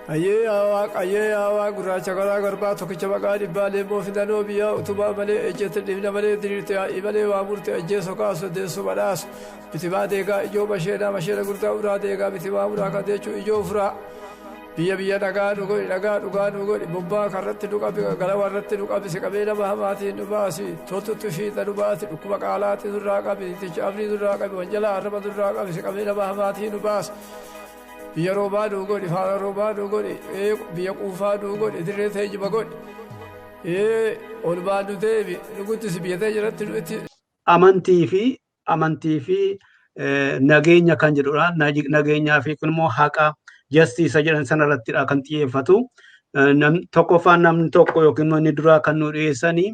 Ayyee haawaa gurraacha karaa garbaa tokkicha maqaa dhibbaa leemmoo fidanoo biyyaa utubaa malee ejjeetti dhibna malee diriirte haa'ii malee waa murte ajjeesoo kaasu deessu badhaasu bitimaa deegaa ijoo masheena gurtaa uraa deegaa bitimaa muraa kan jechuun ijoo furaa biyya dhagaa dhugaa dhugodhi bobbaa karratti dhuqabi galawa irratti dhuqabi si qabee nama hamaatiin dhubaasi toltutti fiixa dhubaati dhukkuba qaalaatti durraa qabi ticha afrii durraa qabi wanjala arraba durraa qabi si qabee nama hamaatiin dhubaasi. Biyya roobaa dhugodhi faana roobaa dhugodhi biyya quufaa dhugodhi dirree teejjiba godhi ol baanu deebi nuguddisi biyya ta'e jiratti nuti. Amantii fi nageenya kan jedhudha. Nageenyaa fi kun immoo haqa justice jedhan sanarrattidha kan xiyyeeffatu. Tokkoffaan namni tokko yookiin inni duraa kan nu dhiyeessanii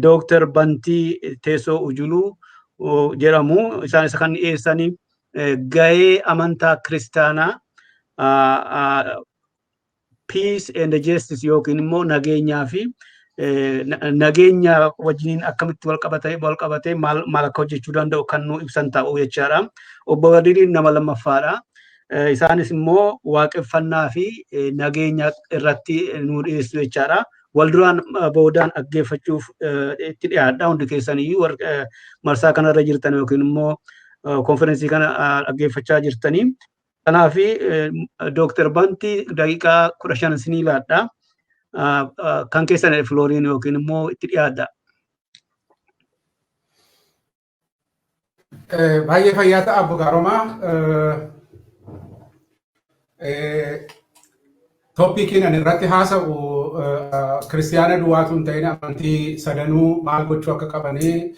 Dr. Bantii Teessoo Ujuluu jedhamu. Isaan isa kan dhiyeessanii gahee amantaa kiristaanaa peace and justice yookiin immoo nageenyaa fi nageenya wajjiniin akkamitti wal qabatee maal akka hojjechuu danda'u kan nu ibsan ta'u jechaadha. Obbo Badriin nama lammaffaadha. Isaanis immoo waaqeffannaa fi nageenya irratti nu dhiyeessu jechaadha. Walduraan boodaan dhaggeeffachuuf itti dhiyaadha. Hundi keessaniyyuu marsaa kanarra jirtan yookiin immoo konferensii kana dhaggeeffachaa jirtanii. Kanaaf Dr. Bantii daqiiqaa 15 sinii laadha. Kan keessan Flooriin yookiin immoo itti dhiyaadha. Baay'ee fayyaa ta'a Abbo Gaaromaa. Tooppikiin ani irratti haasa'u kiristiyaana duwwaatu hin ta'in amantii sadanuu maal gochuu akka qabanii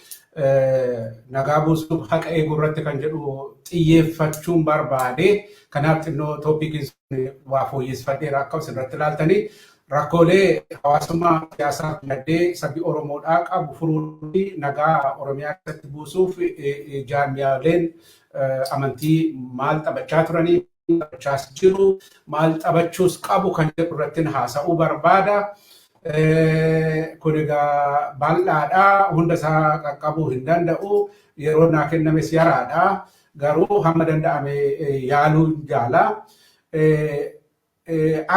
nagaa buusuuf haqa eeguu irratti kan jedhu xiyyeeffachuun barbaade. Kanaaf xinnoo tooppikiin sun waa fooyyesfadheera akka isinirratti ilaaltanii rakkoolee hawaasummaa siyaasaa dinagdee sabni Oromoodhaa qabu furuu fi nagaa Oromiyaa keessatti buusuuf jaarmiyaaleen amantii maal taphachaa turanii taphachaas jiru maal taphachuus qabu kan jedhu irratti haasa'uu barbaada. Kun egaa bal'aadhaa hunda isaa qaqqabuu hin danda'u yeroo naa kennames yaraadha garuu hamma danda'ame yaaluu jaala.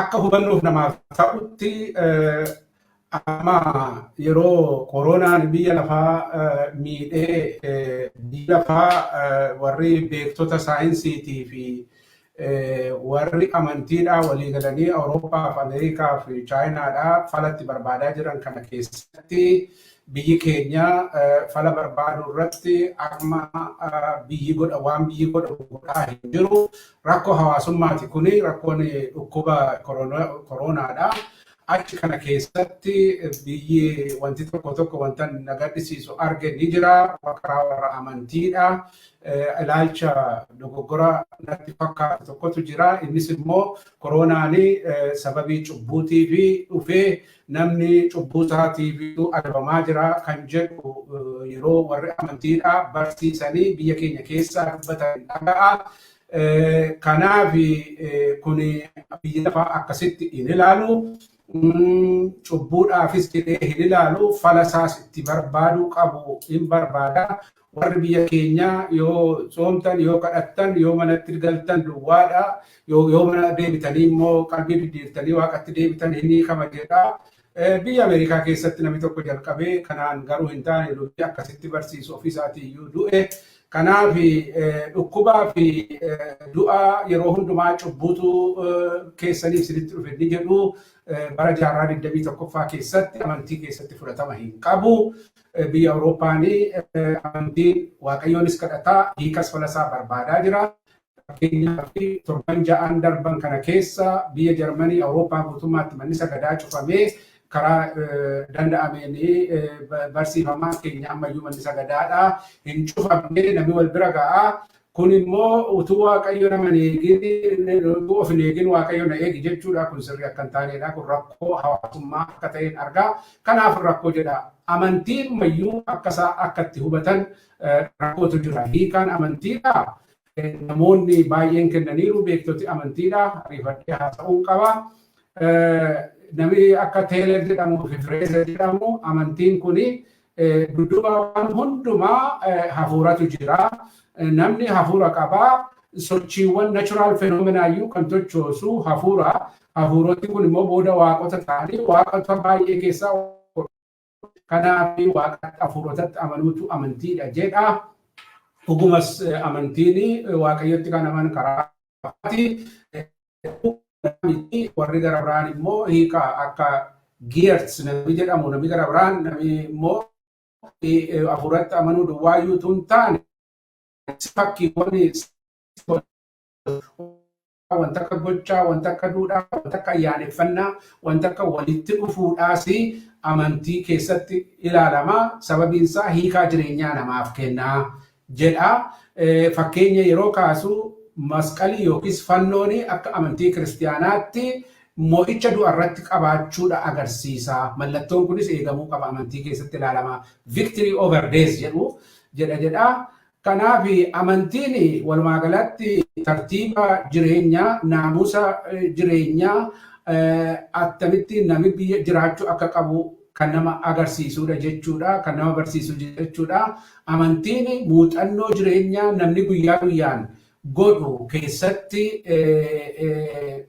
Akka hubannuuf namaaf ta'utti amma yeroo koronaan biyya lafaa miidhee biyya lafaa warri beektota saayinsiitii fi warri amantiidhaa walii galanii Awurooppaa fi Ameerikaa fi Chaayinaadhaa falatti barbaadaa jiran kana keessatti biyyi keenya fala barbaaduu irratti amma waan biyyi godhaa hin jiru. Rakkoo hawaasummaati kuni rakkoon dhukkuba koronaadha. Achi kana keessatti biyyi wanti tokko wanta nagadhisiisu arge ni jira. Karaa warra amantiidha. Ilaalcha dogoggora natti fakkaatu tokkotu jira. Innis immoo koronaani sababii cubbuutii fi dhufee namni cubbuusaatii fi adabamaa jira kan jedhu yeroo warri amantiidha barsiisanii biyya keenya keessaa dubbatan dhaga'a. Kanaaf kun biyya lafaa akkasitti hin ilaalu. Cubbuudhaafis jedhee hin ilaalu. Falasaas itti barbaaduu qabu hin barbaada. Warri biyya keenya yoo soomtan yoo kadhattan yoo manatti galtan duwwaadha. Yoo mana deebitanii immoo qalbii diddiirtanii waaqatti deebitan hin hiikama jedha. Biyya Ameerikaa keessatti namni tokko jalqabee kanaan garuu hin taane dubbii akkasitti barsiisu ofiisaatii iyyuu du'e. Kanaaf dhukkubaa fi du'a yeroo hundumaa cubbuutu keessaniif isinitti dhufe ni jedhu bara jaarraa 21ffaa keessatti amantii keessatti fudhatama hin qabu. Biyya Awuroopaanii amantiin waaqayyoonis kadhataa hiikas falasaa barbaadaa jira. Fakkeenyaaf torban 6 darban kana keessa biyya Jarmanii Awurooppaa guutummaatti manni sagadaa cufamee karaa danda'ameen barsiifamaa keenya ammayyuu manni sagadaadha hin cufamne namni wal bira ga'a. Kun immoo utuu waaqayyo nama of hin eegin waaqayyo na eegi jechuudha. Kun sirrii akka hin taanedha. Kun rakkoo hawaasummaa akka ta'een argaa. Kanaaf rakkoo jedha. Amantiin mayyuu akkatti hubatan rakkootu jira. Hiikaan amantiidha. Namoonni baay'een kennaniiru beektoti amantiidha. Ariifadhee haasa'uu qaba. Namni akka Teeler jedhamu fi Fireezer jedhamu amantiin kuni dudduuba waan hundumaa hafuuratu jira. Namni hafuura qabaa sochiiwwan natural phenomena iyyuu kan tochoosu hafuura. Hafuuroti kun immoo booda waaqota ta'anii waaqota baay'ee keessaa kanaaf waaqatti hafuurotatti amanuutu amantiidha jedha. Dhugumas amantiin waaqayyotti kan aman karaa warri gara biraan immoo hiika akka geerts namni jedhamu namni gara biraan namni immoo hafuuratti amanuu duwwaayyuu tun taane fakkiiwwan wanta akka gochaa, wanta akka duudhaa, wanta akka ayyaaneffannaa, wanta akka walitti dhufuudhaas amantii keessatti ilaalama. Sababiin isaa hiikaa jireenyaa namaaf kennaa jedha. Fakkeenya yeroo kaasu masqalii yookiis fannoon akka amantii kiristiyaanaatti mo'icha du'arratti qabaachuudha agarsiisa. Mallattoon kunis eegamuu qaba amantii keessatti ilaalama. Victory over death jedha. Kanaaf amantiin walumaa galatti tartiiba jireenyaa, naamusa jireenyaa attamitti namni biyya jiraachuu akka qabu kan nama agarsiisudha jechuudha. Kan nama barsiisu jechuudha. Amantiin muuxannoo jireenyaa namni guyyaa guyyaan godhu keessatti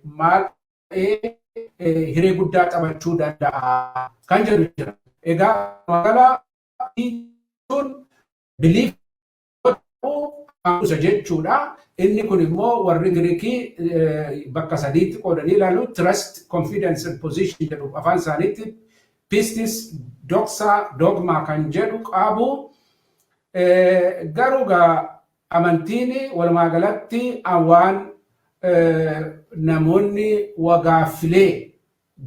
maal hiree guddaa taphachuu danda'a kan jedhu jira. Egaa magaalaa sun biliif Amusa jechuudha. Inni kun immoo warri Giriikii bakka sadiitti qoodanii ilaalu trust, confidence and position jedhu afaan isaaniitti pistis, doxa, dogma kan jedhu qabu. Garuu amantiin walumaa galatti waan namoonni wagaaffilee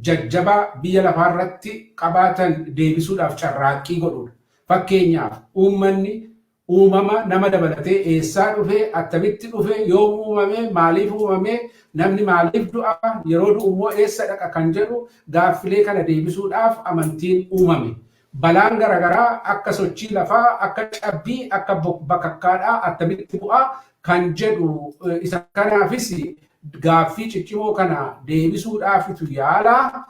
jajjabaa biyya lafaarratti qabaatan deebisuudhaaf carraaqqii godhudha. Fakkeenyaaf uumama nama dabalatee eessaa dhufe, attamitti dhufe, yoo uumame, maaliif uumame, namni maaliif du'a, yeroo du'u immoo eessa dhaqa kan jedhu gaaffilee kana deebisuudhaaf amantiin uumame. Balaan garaagaraa akka sochii lafaa, akka cabbii, akka bakakkaadhaa attamitti bu'a kan jedhu isa kanaafis gaaffii ciccimoo kana deebisuudhaafitu yaala.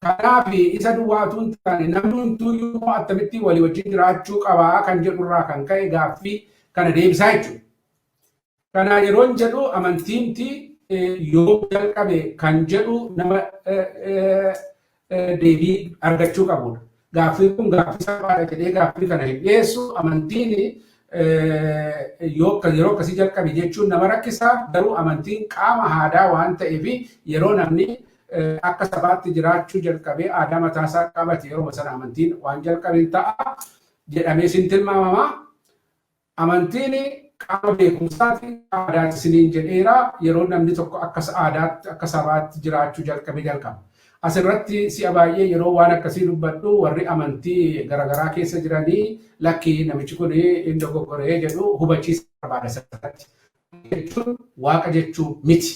Kanaaf isa duwwaatu hin taane namni hunduu attamitti walii wajjin jiraachuu qabaa kan jedhurraa kan ka'e gaaffii kana deebisaa jechuudha. Kana yeroon jedhu amantiinti yoo jalqabe kan jedhu nama deebii argachuu qabudha. Gaaffiin kun gaaffii salphaadha jedhee gaaffii kana hin dhiyeessu. Amantiin yeroo akkasii jalqabe jechuun nama rakkisa. Garuu amantiin qaama aadaa waan ta'eef yeroo namni akka sabaatti jiraachuu jalqabee aadaa mataasaa qabate yeroo sana amantiin waan jalqabeen ta'a jedhamee sin tilmaamama. Amantiin qaama beekumsaati aadaatti isiniin jedheera. Yeroo namni tokko akka aadaatti akka sabaatti jiraachuu jalqaba. Asirratti si'a baay'ee yeroo waan akkasii dubbadhu warri amantii garaagaraa keessa jiranii lakkii namichi kun hin dogoggoree jedhu hubachiisa barbaada sirriitti. Jechuun waaqa jechuu miti.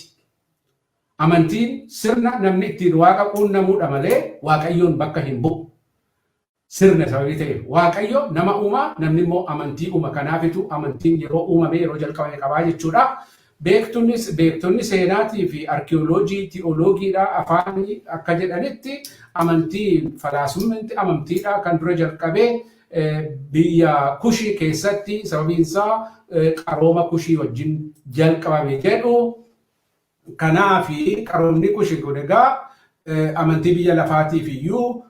Amantiin sirna namni ittiin waaqa quunnamuudha malee waaqayyoon bakka hin bu'u. Sirna sababii ta'eef waaqayyo nama uumaa namni immoo amantii uuma. Kanaafitu amantiin yeroo uumame yeroo jalqabame qabaa jechuudha. Beektonni seenaatii fi arkiyooloojii, tiyooloogiidhaa afaan akka jedhanitti amantiin falaasummaatti amantiidhaa kan dura jalqabee biyya Kushii keessatti sababiinsaa qarooma Kushii wajjin jalqabame jedhu. Kanaaf qaroomni Kushii kun egaa amantii biyya lafaatiif iyyuu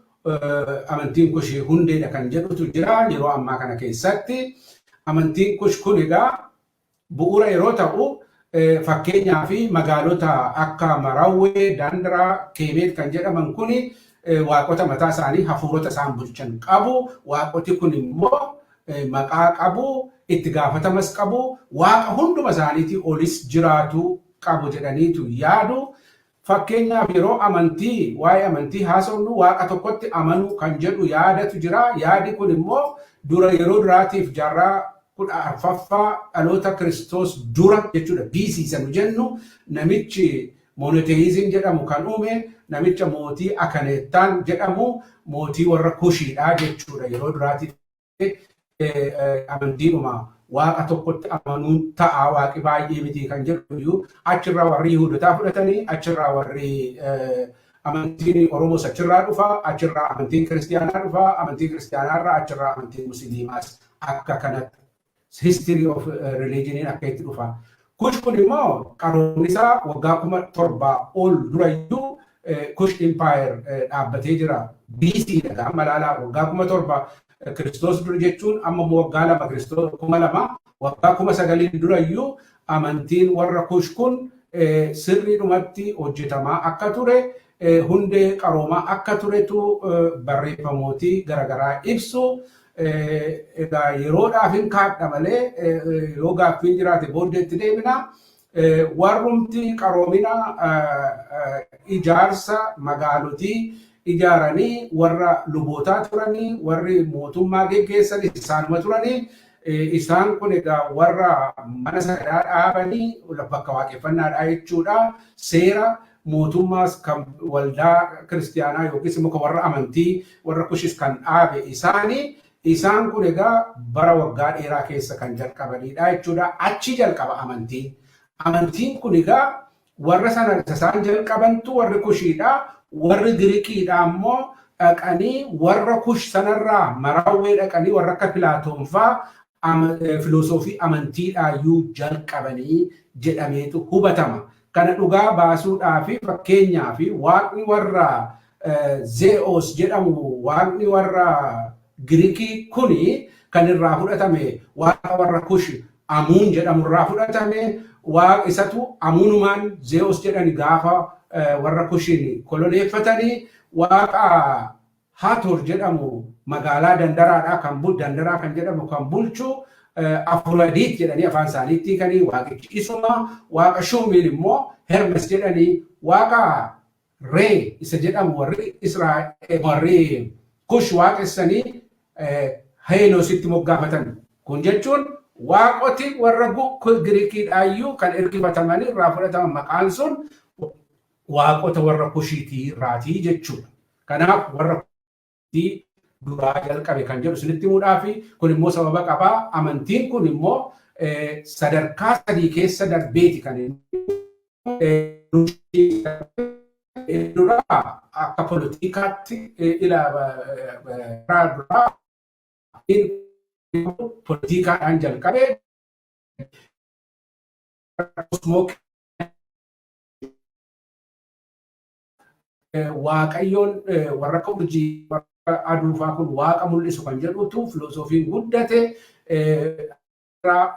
amantiin Kushii hundeedha kan jedhutu jira yeroo ammaa kana keessatti. Amantiin Kush kun egaa bu'uura yeroo ta'u fakkeenyaa fi magaalota akka Marawwee, Dandaraa, Keebeet kan jedhaman kun waaqota mataa isaanii hafuurota isaan bulchan qabu. Waaqoti kun immoo maqaa qabu, itti gaafatamas qabu, waaqa hunduma isaaniitii olis jiraatu qabu jedhaniitu yaadu. Fakkeenyaaf yeroo waa'ee amantii haasofnu waaqa tokkotti amanuu kan jedhu yaadatu jira. Yaadi kun immoo yeroo duraatiif jaarraa 14ffaa dhaloota Kiristoos dura jechuudha. BC sanu jennu namichi monoteizim jedhamu kan uume namicha mootii Akaneettaan jedhamu mootii warra Kushiidhaa jechuudha. Yeroo duraatiif amantiidhuma waaqa tokkotti amanuun ta'a waaqi baay'ee miti kan jedhu achirraa warri Yihuudotaa fudhatanii achirraa warri amantiin Oromoos achirraa dhufa, achirraa amantiin Kiristiyaanaa dhufa, amantii Kiristiyaanaarraa achirraa amantiin Musliimaas akka kanatti history of religioniin akka itti dhufa. Kush kun immoo qaroomni isaa waggaa 7,000 ol durayyuu Kush Empire dhaabbatee jira. BC dha amma ilaalaa waggaa 7,000 Kiristoos dura jechuun amma waggaa 2 Kiristoos 2,000 waggaa 9,000 durayyuu amantiin warra Kush kun sirriidhumatti hojjetamaa akka ture hundee qaroomaa akka turetu barreeffamootii garaagaraa ibsu. Egaa yeroodhaaf hin kaadha malee yoo gaaffiin jiraate booddeetti deemina. Warrumti qaroomina ijaarsa magaalotii ijaaranii warra lubootaa turanii warri mootummaa geggeessan isaanuma turanii isaan kun egaa warra mana sagadaa dhaabanii bakka waaqeffannaadhaa jechuudha. Seera mootummaas kan waldaa kiristiyaanaa yookiis immoo kan warra amantii warra Kushis kan dhaabe isaan kun egaa bara waggaa dheeraa keessa kan jalqabanidha jechuudha. Achi jalqaba amantiin. Amantiin kun egaa warra sana isaan jalqabantu warri Kushiidha. Warri Giriikiidha ammoo dhaqanii warra Kush sanarraa maraawwee dhaqanii warra akka Pilaatoonfaa filosoofii amantiidhaayyuu jalqabanii jedhameetu hubatama. Kana dhugaa baasuudhaa fi fakkeenyaa fi waaqni warra Zeos jedhamu waaqni warra Giriikii kuni kan irraa fudhatame waaqa warra Kush Amuun jedhamu irraa fudhatame waaqa isatu Amuunumaan Zeus jedhani gaafa warra Kushin koloneeffatanii waaqa Hathor jedhamu magaalaa Dandaraadhaa kan Dandaraa kan jedhamu kan bulchu Afrodit jedhanii afaan isaaniitti kanii waaqichi isuma waaqa Shumil immoo Hermes jedhanii waaqa Ree isa jedhamu warri Israa'el warri Kush waaqessanii Heenositti moggaafatan. Kun jechuun waaqoti warra Giriikiidhaayyuu kan ergifatamanii irraa fudhataman maqaan sun waaqota warra Kushiitii irraatii jechuudha. Kanaaf warra Kushii duraa jalqabe kan jedhu isinitti himuudhaafi kun immoo sababa qabaa. Amantiin kun immoo sadarkaa 3 keessa darbeeti kan duraa akka poolitikaatti duraa poolitikaadhaan jalqabe waaqayyoon warra akka urjii aduufaa kun waaqa mul'isu kan jedhutu filosoofiin guddate irraa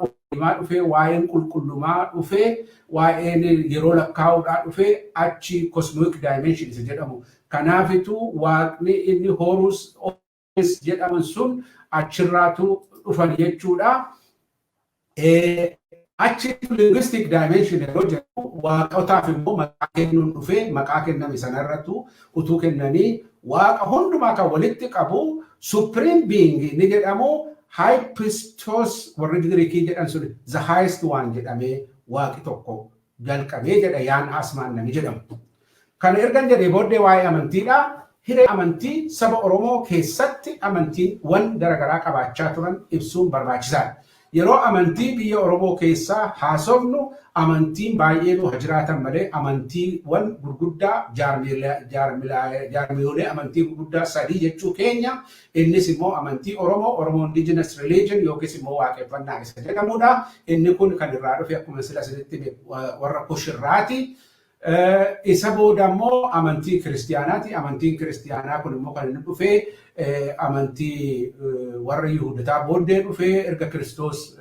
dhufee waa'een qulqullummaa dhufee waa'een yeroo lakkaa'uudhaa dhufee achi cosmic dimension isa jedhamu. Kanaafitu waaqni inni Horus jedhaman sun achirraatu dhufan jechuudha. Achi linguistic dimension yeroo jedhamu waaqotaaf immoo maqaa kennuun dhufee maqaa kenname sanarrattu utuu kennanii waaqa hundumaa kan walitti qabu supreme being ni jedhamu hypistos warri Giriikii jedhan sun the highest one jedhamee waaqi tokko jalqabee jedha yaan asmaan nami jedhamu. Kana ergan jedhee booddee waa'ee amantiidha. Hiree amantii saba Oromoo keessatti amantiiwwan garaagaraa qabaachaa turan ibsuun barbaachisaadha. Yeroo amantii biyya Oromoo keessaa haasofnu amantiin baay'eetu jiraatan malee amantiiwwan gurguddaa jaarmiyoolee amantii gurguddaa 3 jechuu keenya. Innis immoo amantii Oromoo indigenous religion yookiis immoo waaqeffannaa isa jedhamudha. Inni kun kan irraa dhufe akkuma sila isinitti warra Kushirraati. Isa booda immoo amantii kiristiyaanaati. Amantiin kiristiyaanaa kun immoo kan inni dhufee amantii warra Yihuudotaa booddee dhufee erga Kiristoos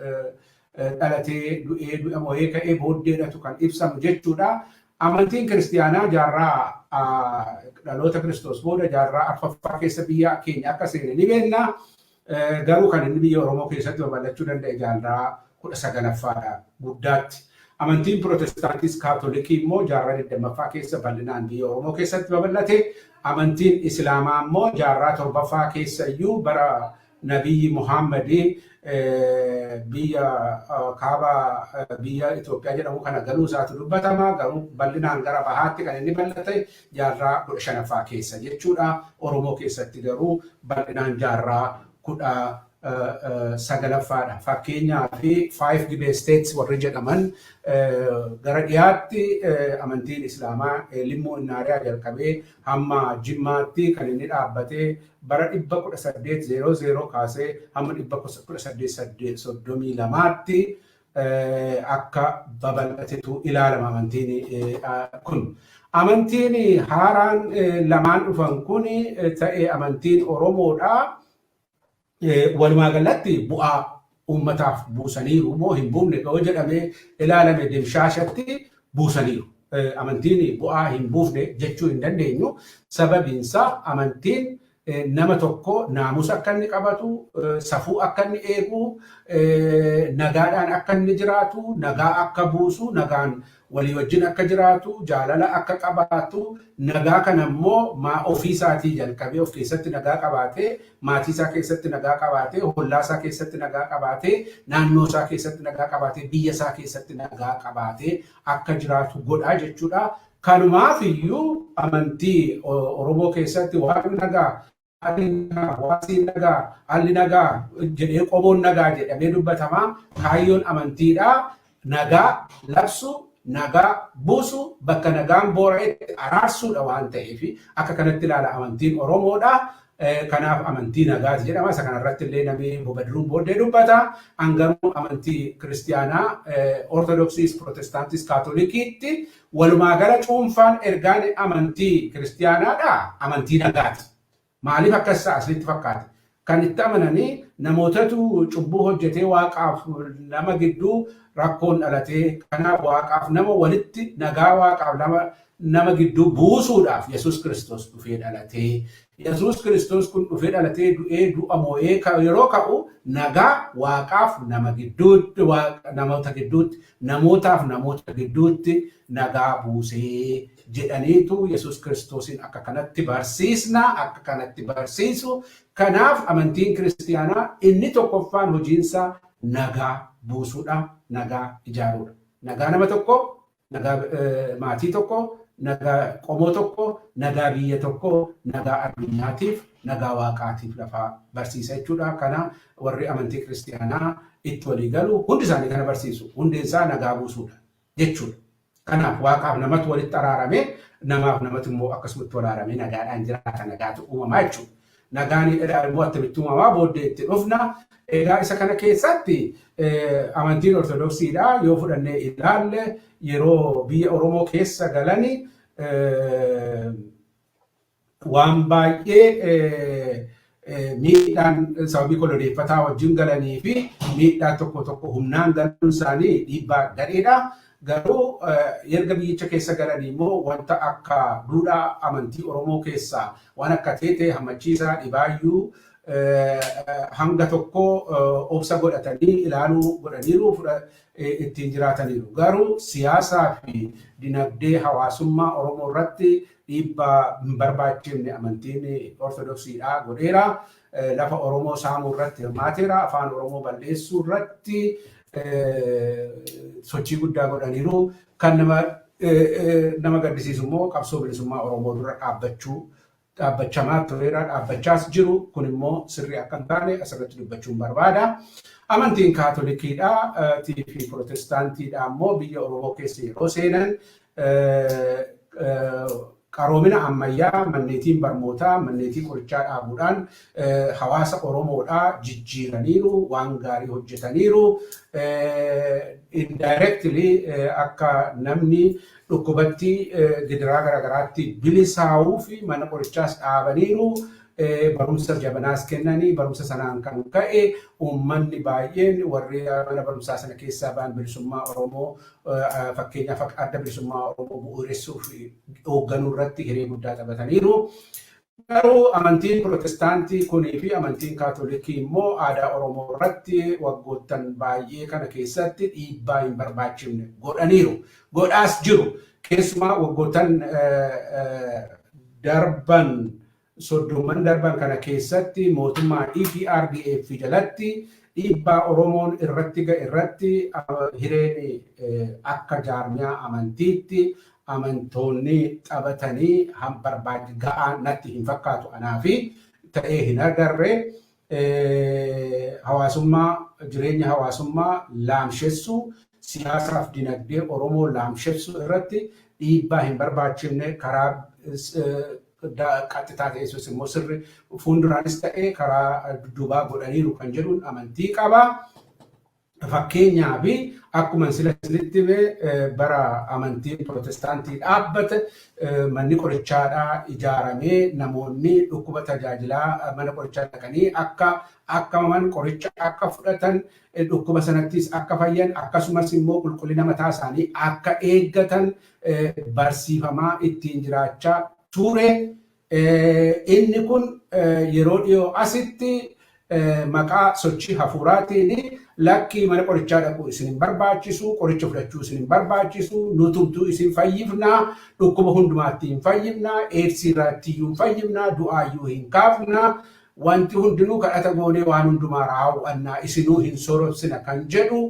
dhalatee du'ee mo'ee ka'ee booddeedhatu kan ibsamu jechuudha. Amantiin kiristiyaanaa jaarraa dhaloota Kiristoos booda jaarraa 4ffaa keessa biyya keenya akka seene ni beekna. Garuu kan inni biyya Oromoo keessatti babal'achuu danda'e jaarraa 19ffaadha guddaatti. Amantiin Protestaantis Kaatolikii immoo jaarraa 20ffaa keessa bal'inaan biyya Oromoo keessatti babal'ate. Amantiin Islaamaa immoo jaarraa 7ffaa keessa iyyuu bara Nabiyyi Muhammadii biyya kaaba biyya Itoophiyaa jedhamu kana galuu isaatu dubbatama. Garuu bal'inaan gara bahaatti kan inni bal'ate jaarraa 15ffaa keessa jechuudha. Oromoo keessatti garuu bal'inaan jaarraa 19ffaadha. Fakkeenyaaf 5 Gibee States warri jedhaman gara dhiyaatti amantiin Islaamaa Limmoo Innaariyaa jalqabee hamma Jimmaatti kan inni dhaabbatee bara 1800 kaasee hamma 1832tti akka babal'atetu ilaalama amantiin kun. Amantiin haaraan lamaan dhufan kun ta'ee amantiin Oromoodhaa walumaa galatti bu'aa uummataaf buusaniiru moo hin buufne yoo jedhamee ilaalame dimshaashatti buusaniiru. Amantiin bu'aa hin buufne jechuu hin dandeenyu. Sababiinsaa amantiin nama tokko naamusa akka inni qabatu, safuu akka inni eegu, nagaadhaan akka inni jiraatu, nagaa akka buusu, nagaan walii wajjin akka jiraatu, jaalala akka qabaatu, nagaa kana immoo ofii isaatii jalqabee of keessatti nagaa qabaatee, maatii isaa keessatti nagaa qabaatee, hollaa isaa keessatti nagaa qabaatee, naannoo isaa keessatti nagaa qabaatee, biyya isaa keessatti nagaa qabaatee akka jiraatu godha jechuudha. Kanumaaf iyyuu amantii Oromoo keessatti waaqni nagaa, hawaasni nagaa, alli nagaa jedhee qomoon nagaa jedhamee dubbatamaa. Kaayyoon amantiidhaa nagaa labsu, nagaa buusu, bakka nagaan boora'etti araarsuudha waan ta'eef akka kanatti ilaala amantiin Oromoodhaa. Kanaaf amantii nagaati jedhama. Isa kanarratti illee namni Badiruun booddee dubbata. Hangaruu amantii kiristiyaanaa Ortodoksiis, Protestaantis, Kaatolikiitti walumaa gala cuunfaan ergaan amantii kiristiyaanaadhaa amantii nagaati. Maaliif akkas asirratti fakkaate? Kan itti amananii namootatu cubbuu hojjetee waaqaaf nama gidduu rakkoon dhalatee, kanaaf waaqaaf nama walitti nagaa waaqaaf nama gidduu buusuudhaaf Yesuus Kiristoos dhufee dhalatee. Yesuus Kiristoos kun dhufee dhalatee du'ee du'a moo'ee yeroo ka'u nagaa waaqaaf nama gidduutti, namootaaf namoota gidduutti nagaa buusee jedhaniitu Yesuus Kiristoosin akka kanatti barsiisna, akka kanatti barsiisu. Kanaaf amantiin kiristiyaanaa inni tokkoffaan hojiinsaa nagaa buusuudha, nagaa ijaaruudha. Nagaa nama tokko, nagaa maatii tokko, nagaa qomoo tokko, nagaa biyya tokko, nagaa addunyaatiif, nagaa waaqaatiif lafaa barsiisa jechuudha. Kana warri amantii kiristiyaanaa itti walii galu hundi isaanii kana barsiisu. Hundeensaa nagaa buusuudha jechuudha. Kanaaf waaqaaf namatu walitti araarame, namaaf namatu immoo akkasumatti wal araaramee nagaadhaan jiraata, nagaatu uumamaa jechuudha. Nagaan immoo attamitti uumamaa booddee itti dhufna. Egaa isa kana keessatti amantiin Ortodoksiidhaa yoo fudhannee ilaalle yeroo biyya Oromoo keessa galani waan baay'ee miidhaan sababii koloneeffataa wajjin galanii fi miidhaa tokko tokko humnaan galuun isaanii dhiibbaa gadheedha. Garuu erga biyyicha keessa galanii immoo wanta akka duudhaa amantii Oromoo keessaa waan akka teetee hammachiisaa dhibaayyuu hanga tokko obsa godhatanii ilaaluu godhaniiru ittiin jiraataniiru. Garuu siyaasaa fi dinagdee hawaasummaa Oromoo irratti dhiibbaa hin barbaachifne amantiin Ortodoksiidhaa godheera. Lafa Oromoo saamuu irratti hirmaateera. Afaan Oromoo balleessuu irratti sochii guddaa godhaniiru. Kan nama gaddisiisu immoo qabsoo bilisummaa Oromoo dura dhaabbachamaa tureera, dhaabbachaas jiru. Kun immoo sirrii akka hin taane asirratti dubbachuun barbaada. Amantiin Kaatolikiidhaa fi Protestaantiidhaa immoo biyya Oromoo keessa yeroo seenan qaroomina ammayyaa manneetiin barnootaa, manneetii qorichaa dhaabuudhaan hawaasa Oromoodhaa jijjiiraniiru, waan gaarii hojjetaniiru. Indirectly akka namni dhukkubatti gidiraa garaagaraatti bilisaa'uu fi mana qorichaas dhaabaniiru. Barumsa jabanaas kennanii barumsa sanaan kan ka'e uummanni baay'een warri mana barumsaa sana keessaa ba'an bilisummaa Oromoo fakkeenyaaf adda bilisummaa Oromoo bu'uuressuuf hoogganuu irratti hiree guddaa taphataniiru. Garuu amantiin Protestaantii kunii fi amantiin Kaatolikii immoo aadaa Oromoo irratti waggoottan baay'ee kana keessatti dhiibbaa hin barbaachifne godhaniiru. Godhaas jiru. Keessumaa waggoottan darban soddomman darban kana keessatti mootummaa EPRDF jalatti dhiibbaa Oromoon irratti ga'e irratti hireen akka jaarmiyaa amantiitti amantoonni taphatanii barbaachi ga'aa natti hin fakkaatu anaafi ta'ee hin agarre. Hawaasummaa jireenya hawaasummaa laamshessuu siyaasaaf dinagdee Oromoo laamshessuu irratti dhiibbaa hin barbaachifne karaa qaxxitaa ta'eessus immoo sirri fuulduraanis ta'ee karaa dudduubaa godhaniiru kan jedhuun amantii qaba. fakkeenyaaf akkuma isinitti bara amantii Protestaantii dhaabbate manni qorichaadhaa ijaaramee namoonni dhukkuba tajaajilaa mana qorichaa dhaqanii akka man qoricha akka fudhatan dhukkuba sanattis akka fayyan akkasumas immoo qulqullina mataa isaanii akka eeggatan barsiifamaa ittiin jiraachaa ture. Inni kun yeroo dhiyoo asitti maqaa sochii hafuuraatiin lakkii mana qorichaa dhaquu isin hin barbaachisu, qoricha fudhachuu isin hin barbaachisu, nutumtuu isin fayyifnaa, dhukkuba hundumaatti hin fayyifnaa, eedsii irratti hin fayyifnaa, du'aayyuu hin kaafnaa, wanti hundinuu kadhata goonee waan hundumaa raawwannaa isinuu hin sorobsina kan jedhu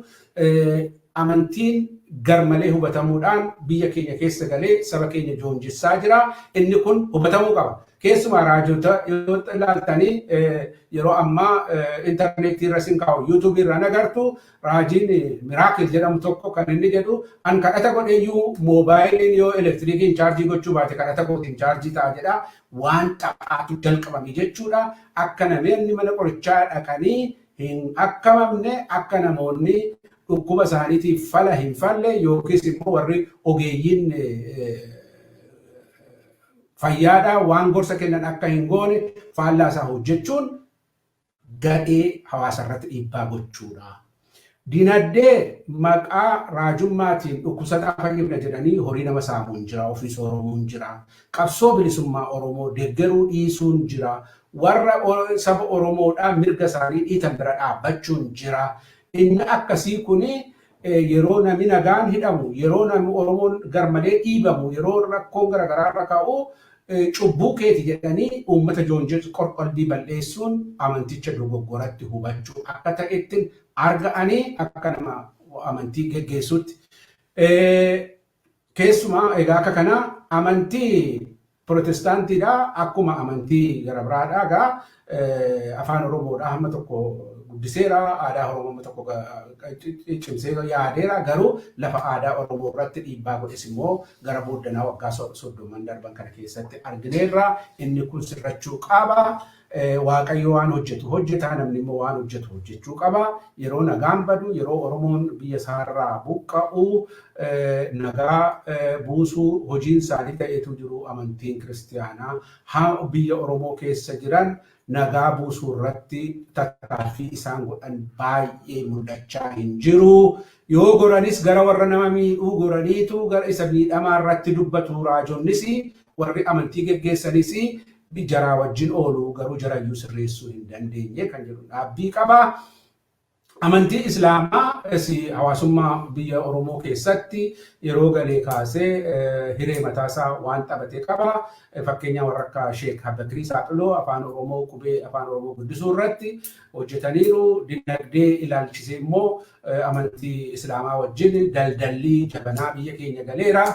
amantiin garmalee hubatamuudhaan biyya keenya keessa galee saba keenya joonjissaa jira. Inni kun hubatamuu qaba. Keessumaa raajota yoo ilaaltanii yeroo ammaa intarneetii irra sin kaa'u yuutuubii irra nagartu raajiin miraakil jedhamu tokko kan inni jedhu an kadhata godheeyyuu moobaayiliin yoo elektiriikiin chaarjii gochuu baate kadhata gootiin chaarjii ta'a jedha. Waan xaxaatu jalqabame jechuudha. Akka namoonni mana qorichaa dhaqanii hin akkamamne akka namoonni dhukkuba isaaniitiif fala hin falle yookiis immoo warri ogeeyyiin fayyaadhaa waan gorsa kennan akka hin goone faallaa isaa hojjechuun gadhee hawaasa irratti dhiibbaa gochuudha. Dinagdee maqaa raajummaatiin dhukkubsataa fayyifna jedhanii horii nama saamuun jira, ofiis Oromoon jira, qabsoo bilisummaa Oromoo deeggaruu dhiisuun jira, warra saba Oromoodhaa mirga isaanii dhiitan bira dhaabbachuun jira. Inni akkasii kuni yeroo namni nagaan hidhamu, yeroo namni Oromoon garmalee dhiibamu, yeroo rakkoon garaagaraa irra ka'u cubbuu keeti jedhanii uummata joonjii qorqoldii balleessuun amanticha dogoggoratti hubachuu akka ta'etti arga'anii akka nama amantii geggeessutti. Keessumaa egaa akka kana amantii Protestaantiidhaa akkuma amantii gara biraadhaa afaan Oromoodhaa hamma tokko guddiseera, aadaa Oromoo tokko cimsee yaadeera, garuu lafa aadaa Oromoo irratti dhiibbaa godhes immoo gara booddanaa waggaa 30 darban kana keessatti argineerra. Inni kun sirrachuu qaba. Waaqayyo waan hojjetu hojjeta, namni immoo waan hojjetu hojjechuu qaba. Yeroo nagaan badu, yeroo Oromoon biyya isaarraa buqqa'u, nagaa buusuu hojiin isaanii ta'eetu jiru. Amantiin kiristiyaanaa biyya Oromoo keessa jiran nagaa buusuu irratti tattaaffii isaan godhan baay'ee mul'achaa hin jiru. Yoo goranis gara warra nama miidhuu goraniitu gara isa miidhamaa irratti dubbatu raajonnis warri amantii geggeessanis jaraa wajjin oolu garuu jarayyuu sirreessuu hin dandeenye kan jedhu dhaabbii qaba. Amantii Islaamaa hawaasummaa biyya Oromoo keessatti yeroo galee kaasee hiree mataasaa waan taphatee qaba. Fakkeenyaaf warra akka Sheek Bakrii Saaxiloo afaan Oromoo qubee afaan Oromoo guddisuu irratti hojjetaniiru. Dinagdee ilaalchisee immoo amantii Islaamaa wajjin daldallii jabanaa biyya keenya galeera.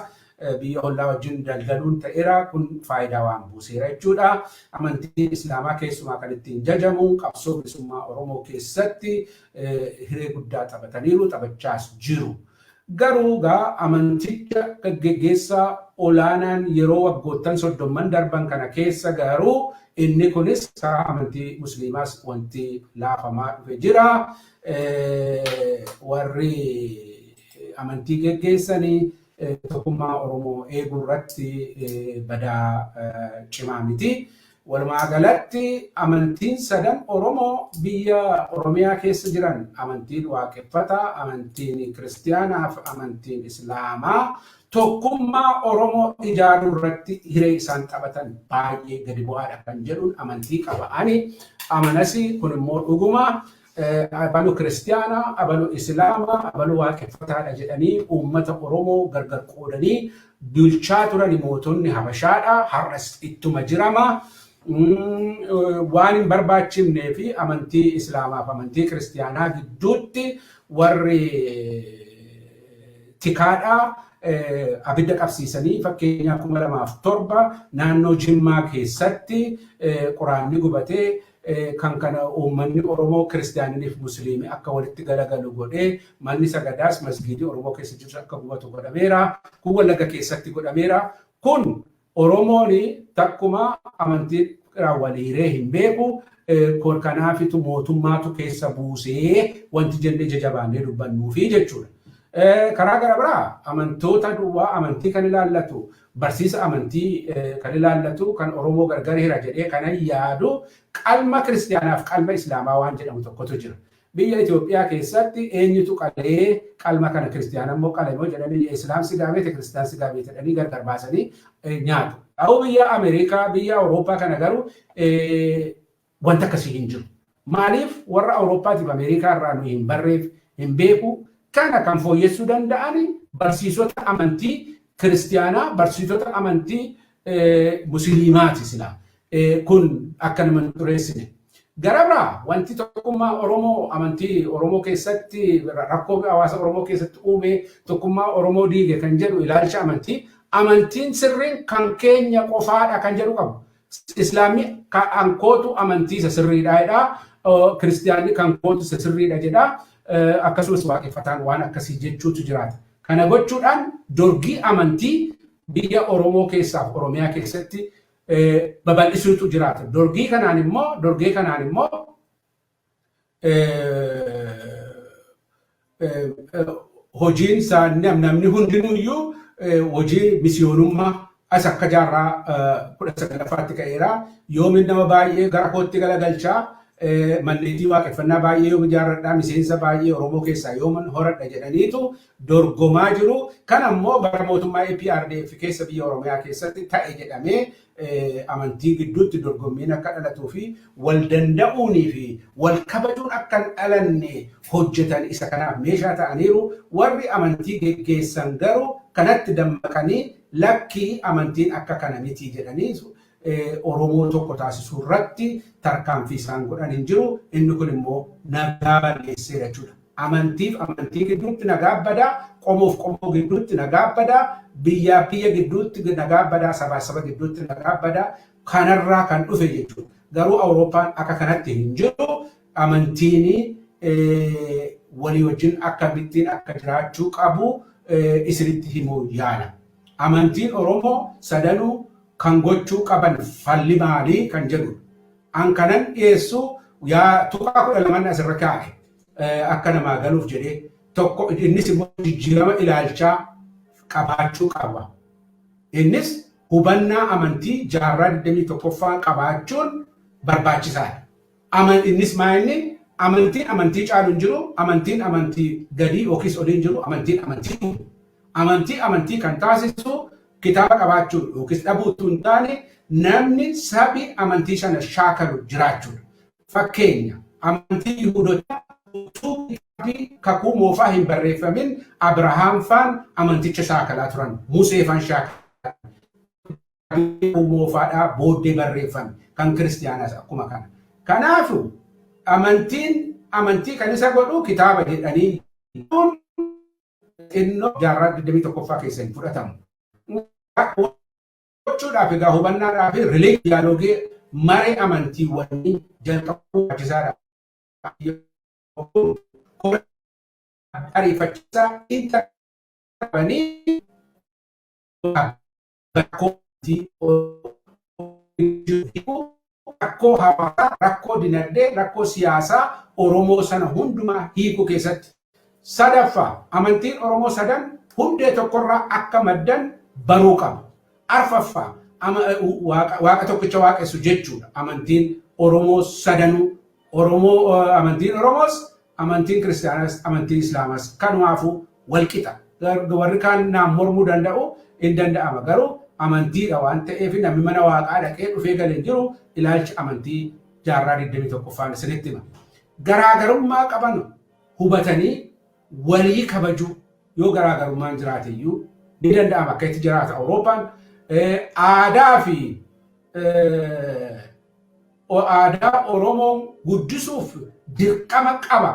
Biyya hollaa wajjin daldaluun ta'eera. Kun faayidaa waan buuseera jechuudha. Amantii Islaamaa keessumaa kan ittiin jajamu qabsoo bilisummaa Oromoo keessatti hiree guddaa taphataniiru, taphachaas jiru. Garuu amanticha gaggeessaa olaanaan yeroo waggoottan 30 darban kana keessa garuu inni kunis amantii Musliimaas wanti laafamaa dhufe jira. Warri amantii gaggeessanii tokkummaa Oromoo eeguu irratti badaa cimaa miti. Walumaa galatti amantiin sadan Oromoo biyya Oromiyaa keessa jiran amantiin waaqeffataa, amantiin kiristiyaanaa fi amantiin Islaamaa tokkummaa Oromoo ijaaruu irratti hiree isaan taphatan baay'ee gadi bu'aadha kan jedhuun amantii qaba. Ani amanasi kun immoo dhuguma abalu kiristiyaanaa, abalu Islaamaa, abalu waaqeffataadha jedhanii uummata Oromoo gargar qoodanii bulchaa turan mootonni Habashaadha. Har'as ittuma jirama. Waan hin barbaachifnee fi amantii Islaamaa fi amantii kiristiyaanaa gidduutti warri tikaadhaa abidda qabsiisanii fakkeenyaaf 2007 naannoo Jimmaa keessatti quraanni gubatee kan kana uummanni Oromoo kiristiyaanii fi musliimii akka walitti galagalu godhee manni sagadaas masgiidii Oromoo keessa jiru akka gubatu godhameera. Kun Wallagga keessatti godhameera. Kun Oromoon takkuma amantii waliiree hin beeku. Korkanaafitu mootummaatu keessa buusee wanti jennee jajabaannee dubbannuufi jechuudha. Karaa gara biraa amantoota duwwaa amantii kan ilaallatu barsiisa amantii kan ilaallatu kan Oromoo gargar hira jedhee kan yaadu qalma kiristaanaaf qalma islaamaa waan jedhamu tokkotu jira. Biyya Itoophiyaa keessatti eenyutu qalee qalma kana kiristaana immoo qalamoo jedhanii islaam sigaamete kiristaan sigaamete jedhanii gargar baasanii nyaatu. Ta'uu biyya Ameerikaa biyya Awurooppaa kana garuu wanta akkasii hin jiru. Maaliif warra Awurooppaatiif Ameerikaa irraa nu hin barreef hin beeku kana kan fooyyessuu danda'an barsiisota amantii kiristaanaa barsiisota amantii musliimaati sila kun akka nama xureessine. Gara biraa wanti tokkummaa Oromoo amantii Oromoo keessatti rakkoo hawaasa Oromoo keessatti uume tokkummaa Oromoo diige kan jedhu ilaalcha amantiin sirriin kan keenya qofaadha kan jedhu qabu. Islaamni kan kootu amantii isa sirriidha. Kiristaanni kan kootu isa sirriidha jedha. Akkasumas waaqeffataan waan akkasii jechuutu jiraata. Kana gochuudhaan dorgii amantii biyya Oromoo keessaaf Oromiyaa keessatti babal'isuutu jiraata. Dorgii kanaan immoo hojiin isaa namni hundinuyyuu hojii misiyoonummaa as akka jaarraa 19ffaatti ka'eera. Yoomin nama baay'ee gara kootti galagalchaa manneetii waaqeffannaa baay'ee yoom ijaarradhaa miseensa baay'ee Oromoo keessaa yooman horadha jedhaniitu dorgomaa jiru. Kan ammoo bara mootummaa EPRDF keessa biyya Oromiyaa keessatti ta'e jedhamee amantii gidduutti dorgommiin akka dhalatuu fi wal danda'uunii fi wal kabajuun akka hin dhalanne hojjetan isa kanaaf meeshaa ta'aniiru. Warri amantii geggeessan garuu kanatti dammaqanii lakkii amantiin akka kana miti jedhanii Oromoo tokko taasisuu irratti tarkaanfii isaan godhan hin jiru. Inni kun immoo nagaa balleesseera jechuudha. Amantiif amantii gidduutti nagaa badaa, qomoof qomoo gidduutti nagaa badaa, biyyaa biyya gidduutti nagaa badaa, sabaa saba gidduutti nagaa badaa kanarraa kan dhufe jechuudha. Garuu Awurooppaan akka kanatti hin jiru. Amantiin walii wajjin akkamittiin akka jiraachuu qabu isinitti himuu yaala. Amantiin Oromoo sadanuu kan gochuu qaban falli maalii kan jedhu. An kanan dhiyeessu yaa tuqaa 12 asirra kaa'e akka namaa galuuf jedhee tokko innis immoo jijjiirama ilaalchaa qabaachuu qaba. Innis hubannaa amantii jaarraa 21ffaa qabaachuun barbaachisaadha. Innis maayinni amantii caalu hin jiru, amantii gadii yookiis olii hin jiru, amantii kan taasisu kitaaba qabaachuun yookiis dhabuutu hin taane namni sabi amantii sana shaakalu jiraachuudha. Fakkeenya amantii Yihuudootaa utuu kakuu moofaa hin barreeffamin Abrahaam faan amanticha shaakalaa turan. Musee faan shaakalaa moofaadhaa booddee barreeffame kan kiristaanaas akkuma kana. Kanaafu amantii kan isa godhu kitaaba jedhanii xinnoo jaarraa 21ffaa keessa hin fudhatamu. Gochuudhaaf egaa hubannaadhaaf rilee diyaaloogii maree amantiiwwanii jalqabuu barbaachisaadha. Ariifachiisaa inta qabanii rakkoo hawaasaa, rakkoo dinagdee, rakkoo siyaasaa Oromoo sana hundumaa hiikuu keessatti. Sadaffaa amantiin Oromoo sadan hundee tokkorraa akka maddan baruu qaba. Arfaffaa waaqa tokkicha waaqessu jechuudha. Amantiin Oromoo sadanuu amantiin Oromoos, amantiin Kiristaanas, amantiin Islaamas kanumaafuu walqixa. Warri kaan naan mormuu danda'u hin danda'ama. Garuu amantiidha waan ta'eef namni mana waaqaa dhaqee dhufee galee jiru ilaalchi amantii jaarraa 21ffaan isinitti hima. Garaagarummaa qaban hubatanii walii kabajuu yoo garaagarummaan jiraate iyyuu ni danda'ama. Akka itti jiraata Awurooppaan aadaa fi aadaa Oromoon guddisuuf dirqama qaba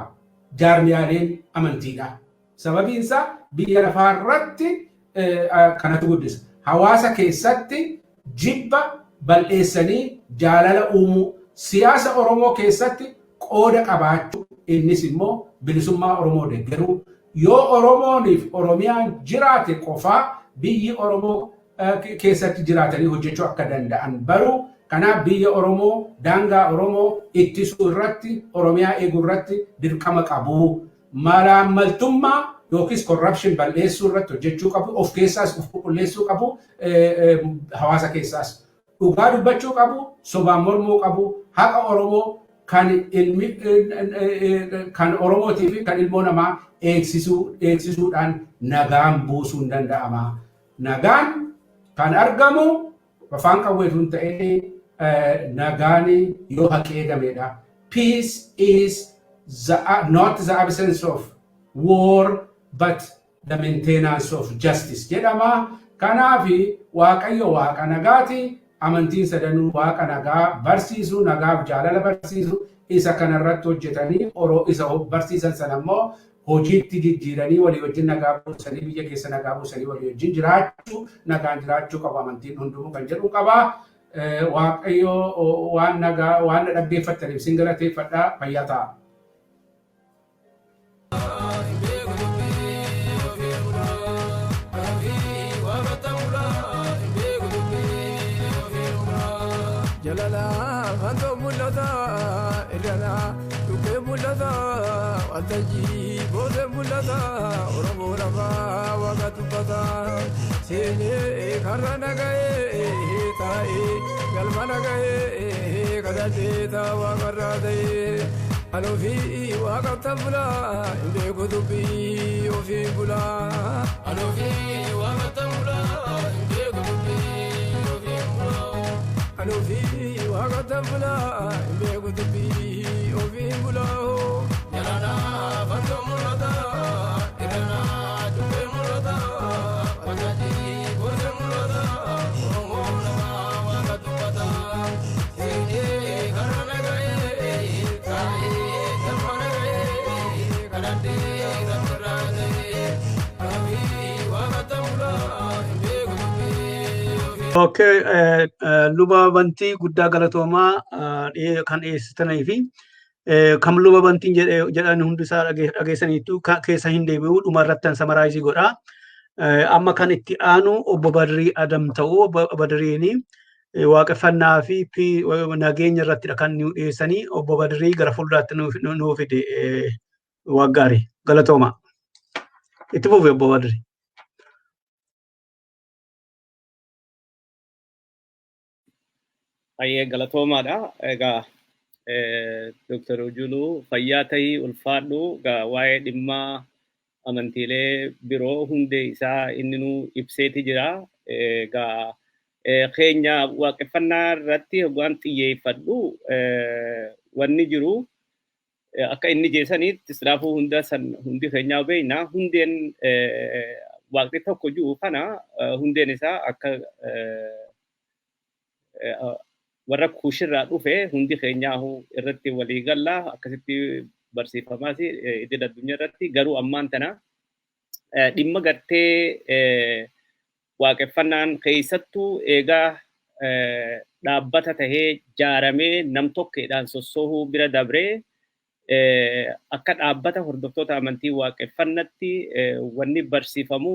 jaarmiyaaleen amantiidha. Sababiin isaa biyya lafaa irratti kanatu guddisa. Hawaasa keessatti jibba bal'eessanii jaalala uumuu, siyaasa Oromoo keessatti qooda qabaachuu, innis immoo bilisummaa Oromoo deeggaruu. Yoo Oromooniif Oromiyaan jiraate qofaa biyyi Oromoo keessatti jiraatanii hojjechuu akka danda'an baruu Kanaaf biyya Oromoo daangaa Oromoo ittisuu irratti Oromiyaa eeguu irratti dirqama qabu. Malaammaltummaa yookiis corruption balleessuu irratti hojjechuu qabu. Of keessaas of qulqulleessuu qabu. Hawaasa keessaas dhugaa dubbachuu qabu. Sobaan mormuu qabu. Haqa Oromoo kan Oromootii fi kan ilmoo namaa eegsisuudhaan nagaan buusuun danda'ama. Nagaan kan argamu afaan qawweetuun ta'ee nagaani yoo haqeedamedha. Peace is not the absence of war, but the maintenance of justice. Jedhama. Kanaafi Waaqayyo Waaqa nagaati. Amantiin sadanuu Waaqa nagaa barsiisu, nagaaf jaalala barsiisu. Isa kanarratti hojjetanii isa barsiisan sana immoo hojiitti jijjiiranii walii wajjin nagaa buusanii biyya keessa nagaa buusanii walii wajjin jiraachuu, nagaan jiraachuu qabu amantiin hundumuu kan jedhu qaba. Waaqayyo waan nagaa waan dhaggeeffattaniif sin galateeffadhaa. Fayyaa ta'a. Jalala vanto mulata irana tuke mulata ataji bode mulata oromo rava wagatupata sene karana gae tai galmana gae kadate ta wagarade alofi wagatabula inde kutubi ofi bula alofi wagatabula inde kutubi ofi bula alofi wagatabula inde kutubi ofi bula yalana vanto mulata irana tuke mulata atati bode mulata oromo wagatupata sene karana gae tai galmana gae kadate ratrade alofi wagatabula inde kutubi Okay, luba bantii guddaa galatoomaa kan dhiyeessitanii fi kam luba bantiin jedhan hundi isaa dhageessaniitu keessa hin deebi'u dhuma irratti samaraayizii godha. Amma kan itti aanu obbo Badrii Adam ta'u obbo Badriini waaqeffannaa fi nageenya irratti kan nu dhiyeessanii obbo Badrii gara fuulduraatti nuuf fide waggaarii galatoomaa. Itti fufi obbo Badrii. Ayyee galatoomaadha. Egaa Dr. Ujulu fayyaa ta'ii ulfaadhu egaa waa'ee dhimma amantiilee biroo hundee isaa inni nu ibseeti jira. Egaa keenya waaqeffannaa irratti waan xiyyeeffadhu wanni jiru akka inni jeesanitti sidaafuu hundi keenyaa beekna hundeen waaqni tokko jiru kana hundeen isaa akka warra kushirraa dhufe hundi keenyaahu irratti walii galla akkasitti barsiifamaas idil addunyaa irratti garuu ammaan tana dhimma gartee waaqeffannaan keessattuu eegaa dhaabbata tahee jaaramee nam tokkeedhaan sossohuu bira dabree akka dhaabbata hordoftoota amantii waaqeffannatti wanni barsiifamu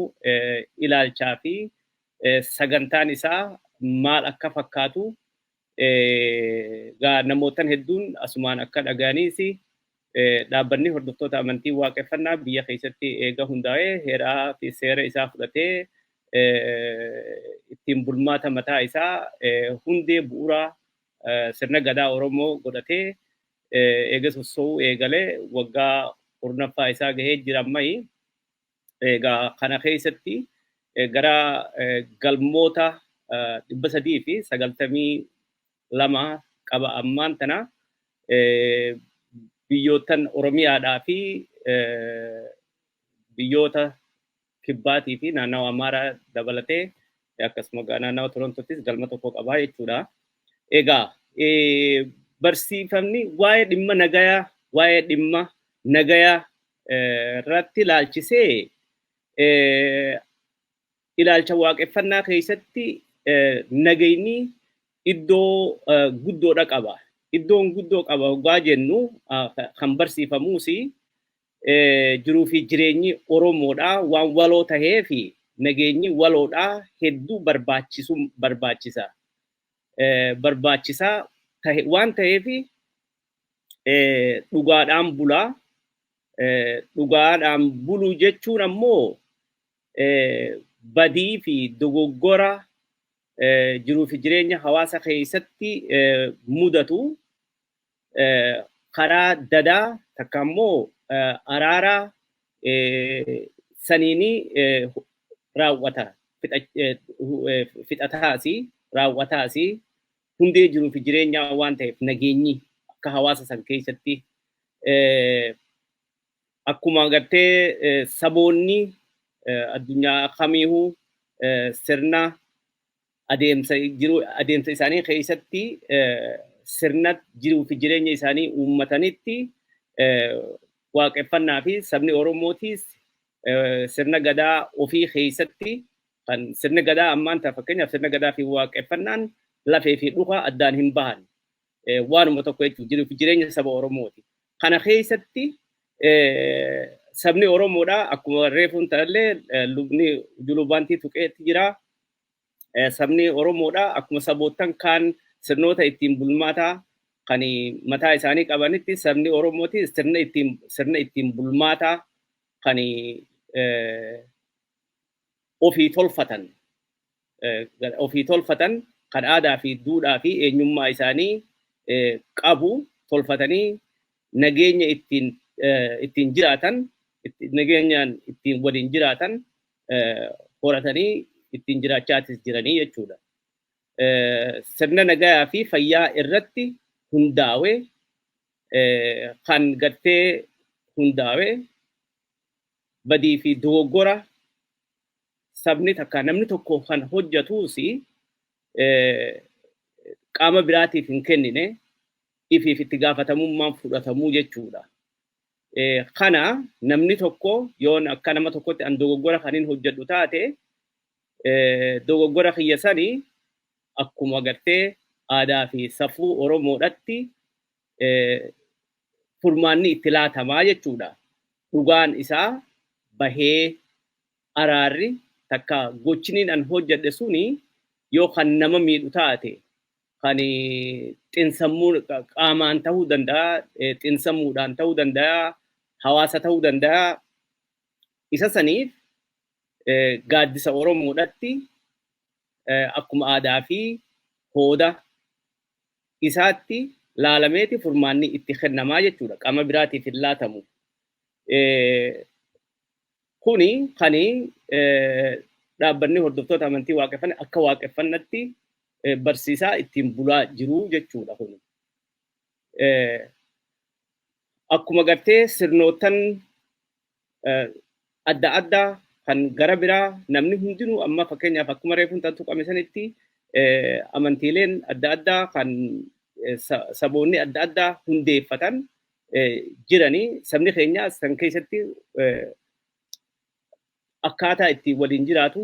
ilaalchaa fi sagantaan isaa maal akka fakkaatu gaa namootan hedduun asumaan akka dhagaaniisi dhaabbanni hordoftoota amantii waaqeffannaa biyya keessatti eega hundaa'ee heeraa fi seera isaa fudhatee ittiin bulmaata mataa isaa hundee bu'uura sirna gadaa Oromoo godhatee eega sossoo'uu eegalee waggaa kurnaffaa isaa gahee jirammayi. Egaa kana keessatti gara galmoota 392 qaba ammaan tana biyyootan Oromiyaadhaa fi biyyoota Kibbaatii fi naannawa Amaaraa dabalatee akkasuma naannawa Torontottis galma tokko qabaa jechuudha. Egaa barsiifamni waa'ee dhimma nagayaa irratti ilaalchisee ilaalcha waaqeffannaa keessatti nagayni iddoo guddoodha qaba. Iddoon guddoo qaba waa jennu kan barsiifamuusi jiruu fi jireenyi Oromoodha waan waloo tahee fi nageenyi waloodha hedduu barbaachisa. barbaachisaa ta'e waan ta'eef dhugaadhaan bulaa. Dhugaadhaan buluu jechuun ammoo badii fi dogoggora jiruu fi jireenya hawaasa keessatti mudatu karaa dadaa takka ammoo araaraa saniini raawwata fixataasi raawwataasi hundee jiruu fi jireenya waan ta'eef nageenyi akka hawaasa san keessatti akkuma agartee saboonni addunyaa kamiihu sirna adeemsa isaanii keessatti sirna jiruu fi jireenya isaanii uummatanitti waaqeffannaa fi sabni Oromootis sirna gadaa ofii keessatti kan sirna gadaa ammaan ta'a fakkeenyaaf sirna gadaa fi waaqeffannaan lafee fi dhuka addaan hin bahan waanuma tokko jechuudha jiruu fi jireenya saba Oromooti. Kana keessatti sabni Oromoodha akkuma reefuun ta'allee lubni Ujuluu Bantii tuqeetti jira. Sabni Oromoodha akkuma saboottan kaan sirnoota ittiin bulmaataa kan mataa isaanii qabanitti sabni Oromooti sirna ittiin bulmaataa kan ofii tolfatan kan aadaa fi duudhaa fi eenyummaa isaanii qabu tolfatanii nageenya ittiin jiraatan nageenyaan ittiin waliin jiraatan horatanii ittiin jiraachaatis jiranii jechuudha. Sirna nagaa fi fayyaa irratti hundaa'e kan gartee hundaa'e badii fi dogoggora sabni takka namni tokko kan hojjetuus qaama biraatiif hin kennine ifiif itti gaafatamummaan fudhatamuu jechuudha. Kana namni tokko yoon akka nama tokkotti an dogoggora kan hin hojjedhu taate dogoggora kiyya sanii akkuma gartee aadaa fi safuu Oromoodhatti furmaanni itti laatamaa jechuudha. Dhugaan isaa bahee araarri takka gochiniin an hojjedhe suni yoo kan nama miidhu taate kan xinsammuu qaamaan ta'uu danda'a, xinsammuudhaan ta'uu danda'a, hawaasa ta'uu danda'a. Isa saniif gaaddisa Oromoodhatti akkuma aadaa fi hooda isaatti laalameeti furmaanni itti kennamaa jechuudha. Qaama biraatiif hin laatamu. Kuni kan dhaabbanni hordoftoota amantii waaqeffannaa akka waaqeffannatti barsiisaa ittiin bulaa jiru jechuudha kun. Akkuma gartee sirnootan adda addaa kan gara biraa namni hundinuu amma fakkeenyaaf akkuma reefuun tantu qabamanitti amantiileen adda addaa kan saboonni adda addaa hundeeffatan jiranii sabni keenya san keessatti akkaataa itti waliin jiraatu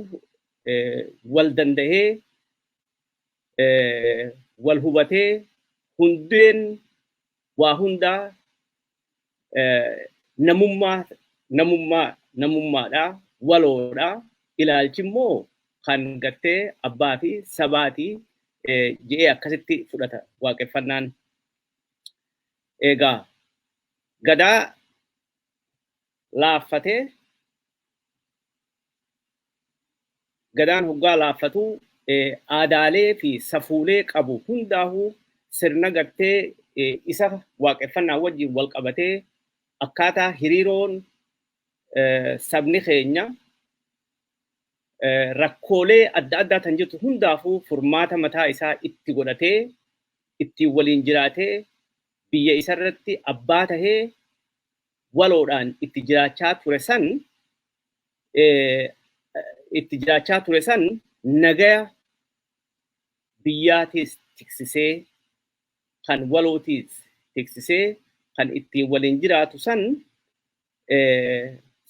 wal danda'ee wal hubatee hundeen waa hundaa namummaadha waloodha ilaalchi immoo kan gartee abbaa fi sabaatii jedhee akkasitti fudhata waaqeffannaan. Egaa gadaa laaffatee gadaan hoggaa laaffatu aadaalee fi safuulee qabu hundaa'uu sirna gartee isa waaqeffannaa wajjin wal qabatee akkaataa hiriiroon sabni keenya rakkoolee adda addaa tan jirtu hundaafuu furmaata mataa isaa itti godhatee ittiin waliin jiraatee biyya isarratti abbaa tahee waloodhaan itti jiraachaa ture san nagaya biyyaatis tiksisee kan walootis tiksisee kan ittiin waliin jiraatu san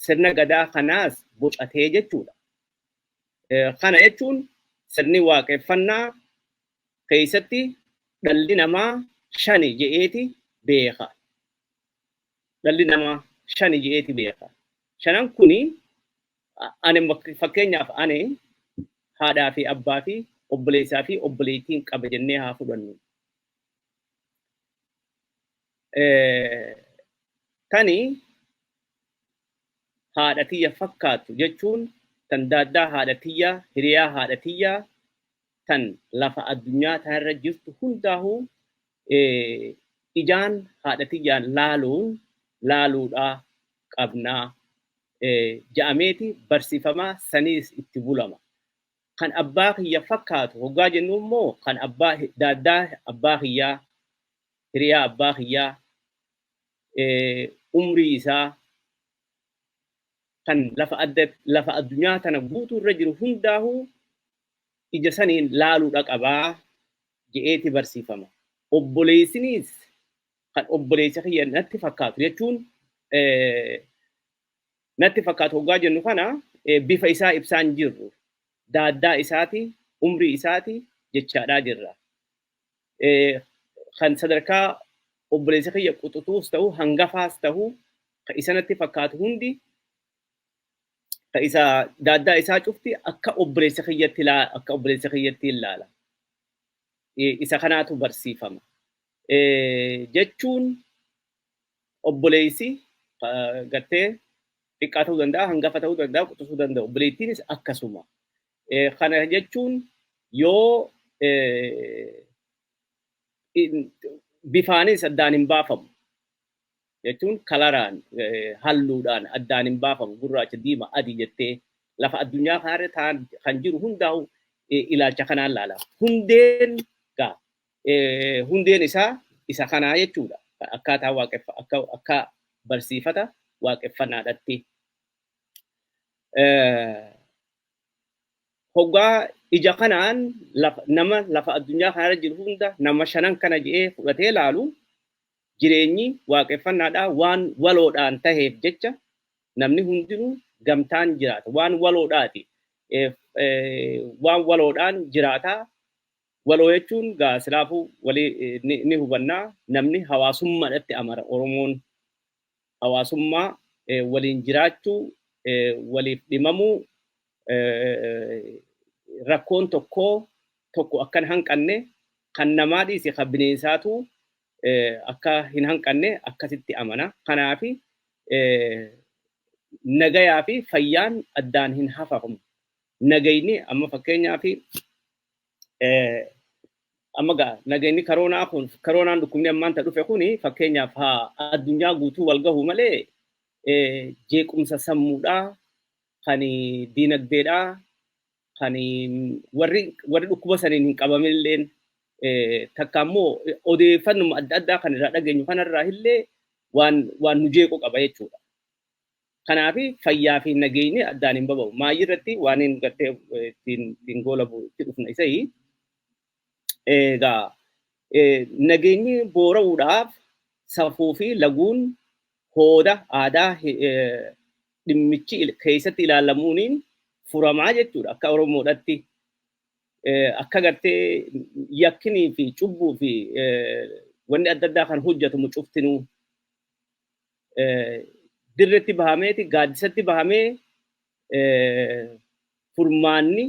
sirna gadaa kanaas bocatee jechuudha. Kana jechuun sirni waaqeffannaa keessatti dhalli namaa shani je'eeti beeka. Dhalli namaa shani je'eeti beeka. Shanan kuni fakkeenyaaf ani haadhaa fi abbaa fi obboleessaa fi obboleettiin qaba jennee haa fudhannu. Tani haadha tiyya fakkaatu jechuun tan daaddaa haadha tiyyaa, hiriyaa haadha tiyyaa tan lafa addunyaa tanarra jirtu hundaa'uu ijaan haadha tiyyaan laaluudhaa qabnaa ja'ameeti barsiifamaa saniis itti bulama. Kan abbaa kiyya fakkaatu hoggaa jennu immoo kan abbaa daaddaa abbaa kiyyaa, hiriyaa abbaa kiyyaa, umrii isaa kan lafa addunyaa tana guutuu irra jiru hundaa'uu ija saniin laaluudha qabaa je'eeti barsiifama. Obboleessinis kan obboleessa kiyya natti fakkaatu jechuun natti fakkaatu hoggaa jennu kana bifa isaa ibsaan jirru daaddaa isaati, umrii isaati jechaadhaa jirra. Kan sadarkaa obboleessa kiyya quxutuus ta'u hangafaas ta'u kan isa natti fakkaatu hundi kan isa daaddaa isaa cufti akka obboleessa kiyyatti ilaala. Isa kanaatu barsiifama. Jechuun obboleessi gartee xiqqaa ta'uu danda'a, hangafa ta'uu danda'a, quxisuu danda'a. Obboleettiinis akkasuma. Kana jechuun yoo bifaanis addaan hin baafamu. Jechuun kalaraan, halluudhaan addaan hin baafamu. Gurraacha, diimaa, adii jettee lafa addunyaa kanarra kan jiru hundaa'u ilaalcha kanaan laala. Hundeen isaa isa kanaa jechuudha. Akkaataa akka barsiifata waaqeffannaadhaatti. Hoggaa ija kanaan nama lafa addunyaa kanarra jiru hunda nama shanan kana je'ee fudhatee laalu jireenyi waaqeffannaadhaa waan waloodhaan taheef jecha namni hundinuu gamtaan jiraata. Waan waloodhaati. Waan waloodhaan jiraataa. Waloo jechuun silaafuu ni hubannaa namni hawaasummaadhaatti amara. Oromoon hawaasummaa waliin jiraachuu, waliif dhimamuu, rakkoon tokko akka hin hanqanne kan namaa dhiise kan bineensaatu akka hin hanqanne akkasitti amana. Kanaafi nagayaa fi fayyaan addaan hin hafamu. Nagayni amma fakkeenyaaf nagayni karoonaan dhukkubni ammaan ta'e dhufe kuni fakkeenyaaf addunyaa guutuu wal gahu malee jeequmsa sammuudhaa kan diinagdeedhaa kan warri dhukkuba saniin hin qabamilleen takka immoo odeeffannuma adda addaa kan irraa dhageenyu kanarraa illee waan nu jeequ qaba jechuudha. Kanaaf fayyaa fi nageenyi addaan hin baba'u. Maayirratti waan hin gartee ittiin goolabu itti dhufna isai. Egaa nageenyi boora'uudhaaf safuu fi laguun hooda aadaa dhimmichi keessatti ilaalamuuniin furamaa jechuudha. Akka Oromoodhaatti akka gartee yakkinii fi cubbuu fi wanni adda addaa kan hojjetamu cuftinuu dirretti bahameeti gaaddisatti bahamee furmaanni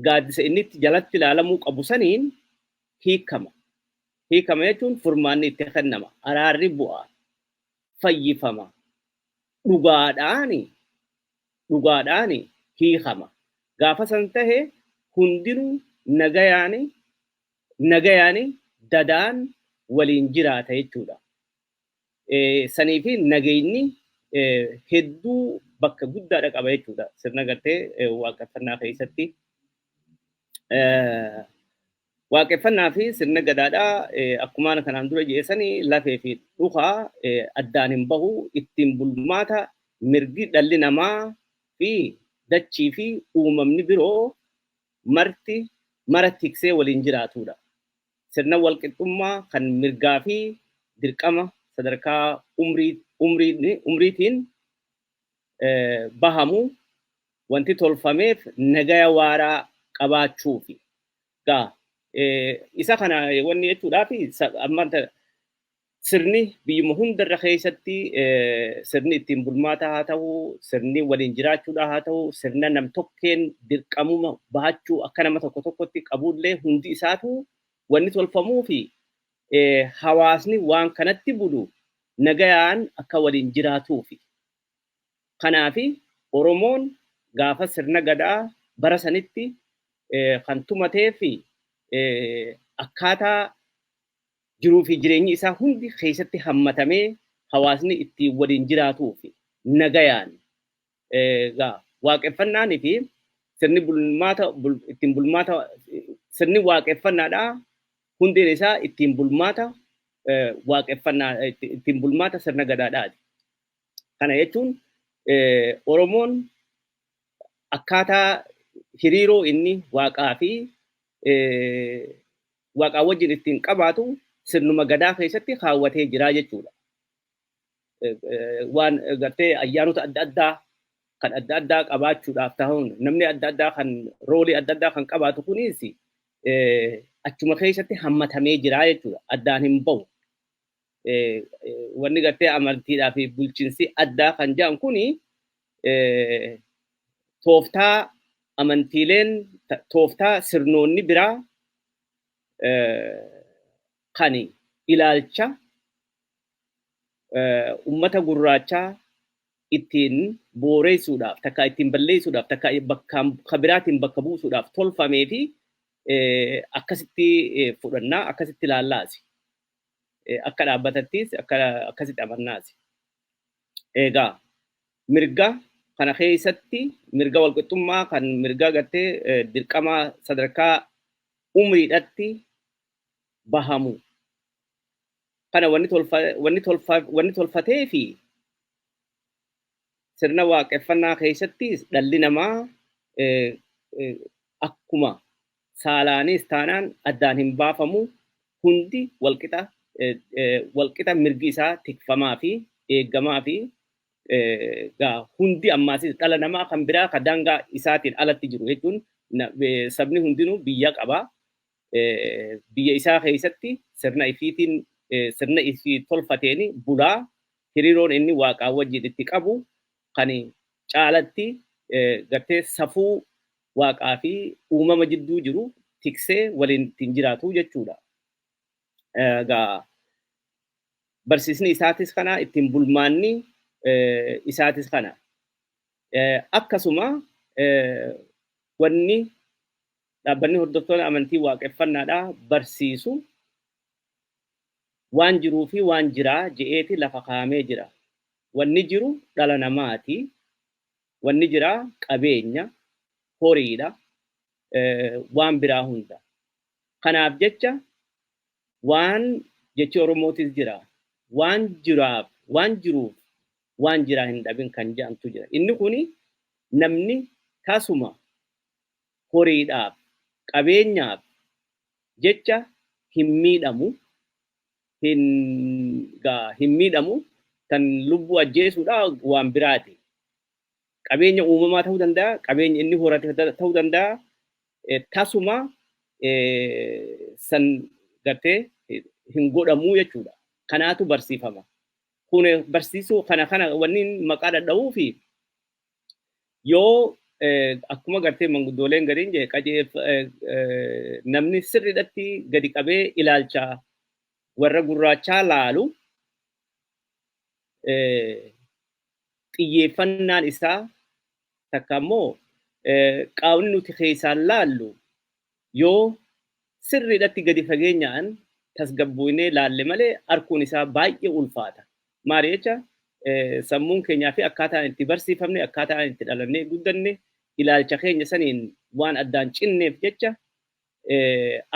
gaaddisa inni jalatti ilaalamuu qabu saniin hiikama. Hiikama jechuun furmaanni itti kennama. Araarri bu'aa. Fayyifama. Dhugaadhaani hiikama. Gaafa san tahe hundinuu nagayaani dadaan waliin jiraata jechuudha. Sanii fi nageenyi hedduu bakka guddaadha qaba jechuudha. Sirna gartee waaqeffannaa keessatti. Waaqeffannaa fi sirna gadaadhaa akkuma kanaan dura jeesanii lafee fi dhukaa addaan hin bahu ittiin bulmaata mirgi dhalli namaa fi dachii fi uumamni biroo mara tiksee waliin jiraatudha. Sirna walqixxummaa kan mirgaa fi dirqama sadarkaa umriitiin bahamu wanti tolfameef nagaya waaraa qabaachuufi. Isa kana wanni jechuudhaa fi sirni biyyuma hundarra keessatti sirni ittiin bulmaata haa ta'u, sirni waliin jiraachuudha haa ta'u, sirna nam tokkeen dirqamuma baachuu akka nama tokko tokkotti qabullee hundi isaatu wanni tolfamuu fi hawaasni waan kanatti bulu nagayaan akka waliin jiraatuufi. Kanaafi Oromoon gaafa sirna gadaa bara sanitti kan tumatee fi akkaataa jiruu fi jireenyi isaa hundi keessatti hammatamee hawaasni ittiin waliin jiraatuu fi nagayaan waaqeffannaanii fi sirni bulmaata ittiin bulmaata sirni waaqeffannaadha hundeen isaa ittiin bulmaata waaqeffannaa ittiin bulmaata sirna gadaadhaati. Kana jechuun Oromoon akkaataa hiriiroo inni waaqaa fi waaqaa wajjin ittiin qabaatu sirnuma gadaa keessatti kaawwatee jira jechuudha. Waan gartee ayyaanota adda addaa kan adda addaa qabaachuudhaaf ta'uun namni adda addaa kan roolii adda addaa kan qabaatu kunis achuma keessatti hammatamee jira jechuudha. Addaan hin bahu. Wanni gartee amantiidhaa fi bulchiinsi addaa kan jedhan kuni tooftaa amantiileen tooftaa sirnoonni biraa kan ilaalcha ummata gurraachaa ittiin booreessuudhaaf takka ittiin balleessuudhaaf takka bakka biraatiin bakka buusuudhaaf tolfamee fi akkasitti fudhannaa akkasitti ilaallaasi. Akka dhaabbatattis akkasitti amannaasi. Egaa mirga kana keessatti mirga walqixxummaa kan mirga gartee dirqama sadarkaa umriidhatti bahamu. Kana wanni tolfatee fi sirna waaqeffannaa keessattis dhalli namaa akkuma saalaanis taanaan addaan hin baafamu hundi walqixa mirgi isaa tikfamaa fi eeggamaa fi hundi ammaasis dhala namaa kan biraa kan daangaa isaatiin alatti jiru jechuun sabni hundinuu biyya qaba. Biyya isaa keessatti sirna ifiitiin sirna ifii tolfateen bulaa hiriiroon inni waaqaa wajjin itti qabu kan caalatti gartee safuu waaqaa fi uumama jidduu jiru tiksee waliin ittiin jiraatu jechuudha. Barsiisni isaatis kana ittiin bulmaanni isaatis kana. Akkasuma wanni dhaabbanni hordoftoonni amantii waaqeffannaadhaa barsiisu waan jiruu fi waan jiraa je'eeti lafa kaa'amee jira. Wanni jiru dhala namaati. Wanni jiraa qabeenya, horiidha, waan biraa hunda. Kanaaf jecha waan jechi Oromootis jira. Waan jiraaf, waan jiruuf, waan jiraa hin dhabin kan jedhamtu jira. Inni kuni namni tasuma horiidhaaf, qabeenyaaf jecha hin miidhamu tan lubbuu ajjeesuudhaaf waan biraati. Qabeenya uumamaa ta'uu danda'a, qabeenya inni horate ta'uu danda'a. Tasuma san gartee hin godhamuu jechuudha. Kanaatu barsiifama. Kun barsiisuu kana wanni maqaa dhadha'uu fi yoo akkuma gartee manguddooleen gadiin namni sirriidhatti gadi qabee ilaalcha warra gurraachaa laalu xiyyeeffannaan isaa takka immoo qaamni nuti keessaan laallu yoo sirriidhatti gadi fageenyaan tasgabbuunee laalle malee arguun isaa baay'ee ulfaata. Maali jecha sammuun keenyaa fi akkaataan itti barsiifamne akkaataan itti dhalannee guddanne ilaalcha keenya saniin waan addaan cinneef jecha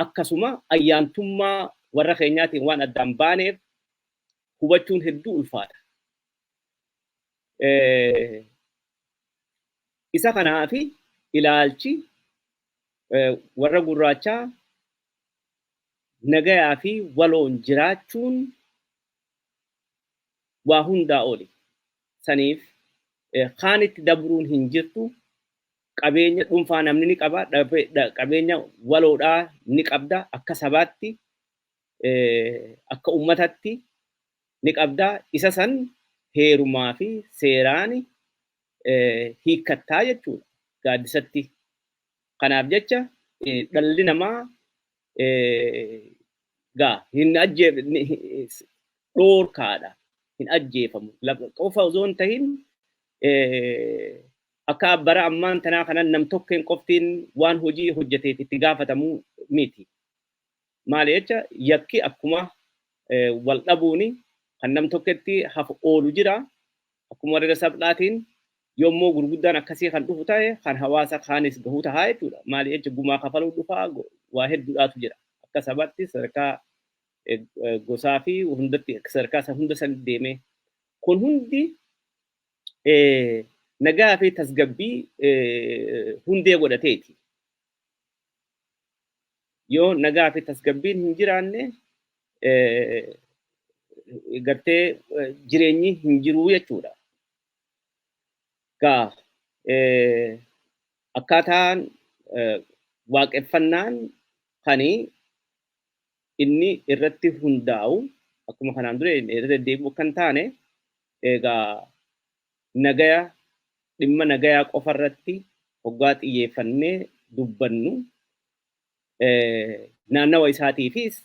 akkasuma ayyaantummaa warra keenyaatiin waan addaan baaneef hubachuun hedduu ulfaata. Isa kanaafi ilaalchi warra gurraachaa nagayaa fi waloon jiraachuun waa hundaa oli. Saniif kaanitti dabruun hin jirtu. Qabeenya dhuunfaa namni ni qaba, qabeenya waloodhaa ni qabda akka sabaatti, akka ummatatti ni qabdaa isa san heerumaa fi seeraan hiikkattaa jechuudha gaaddisatti. Kanaaf jecha dhalli namaa hin dhoorkaadha, hin ajjeefamu. Qofa osoo hin tahin akka bara ammaan tanaa kanan nam tokkeen qoftiin waan hojii hojjeteef itti gaafatamuu miti. Maali jecha yakki akkuma wal dhabuuni kan nam tokketti hafu oolu jira. Akkuma warra sabdhaatiin yommuu gurguddaan akkasii kan dhufu ta'e kan hawaasa kaanis gahuu tahaa jechuudha. Maali jecha gumaa kafaluu dhufaa waa hedduudhaatu jira. Akka sabatti sadarkaa gosaa fi hundatti sadarkaa isa hunda san deemee kun hundi nagaa fi tasgabbii hundee godhateeti. Yoo nagaa fi tasgabbiin hin jiraanne gartee jireenyi hin jiruu jechuudha. Akkaataan waaqeffannaan kani inni irratti hundaa'u akkuma kanaan dura irra deddeebi'u kan taane egaa nagaya dhimma nagayaa qofa irratti hoggaa xiyyeeffannee dubbannu naannawa isaatiifis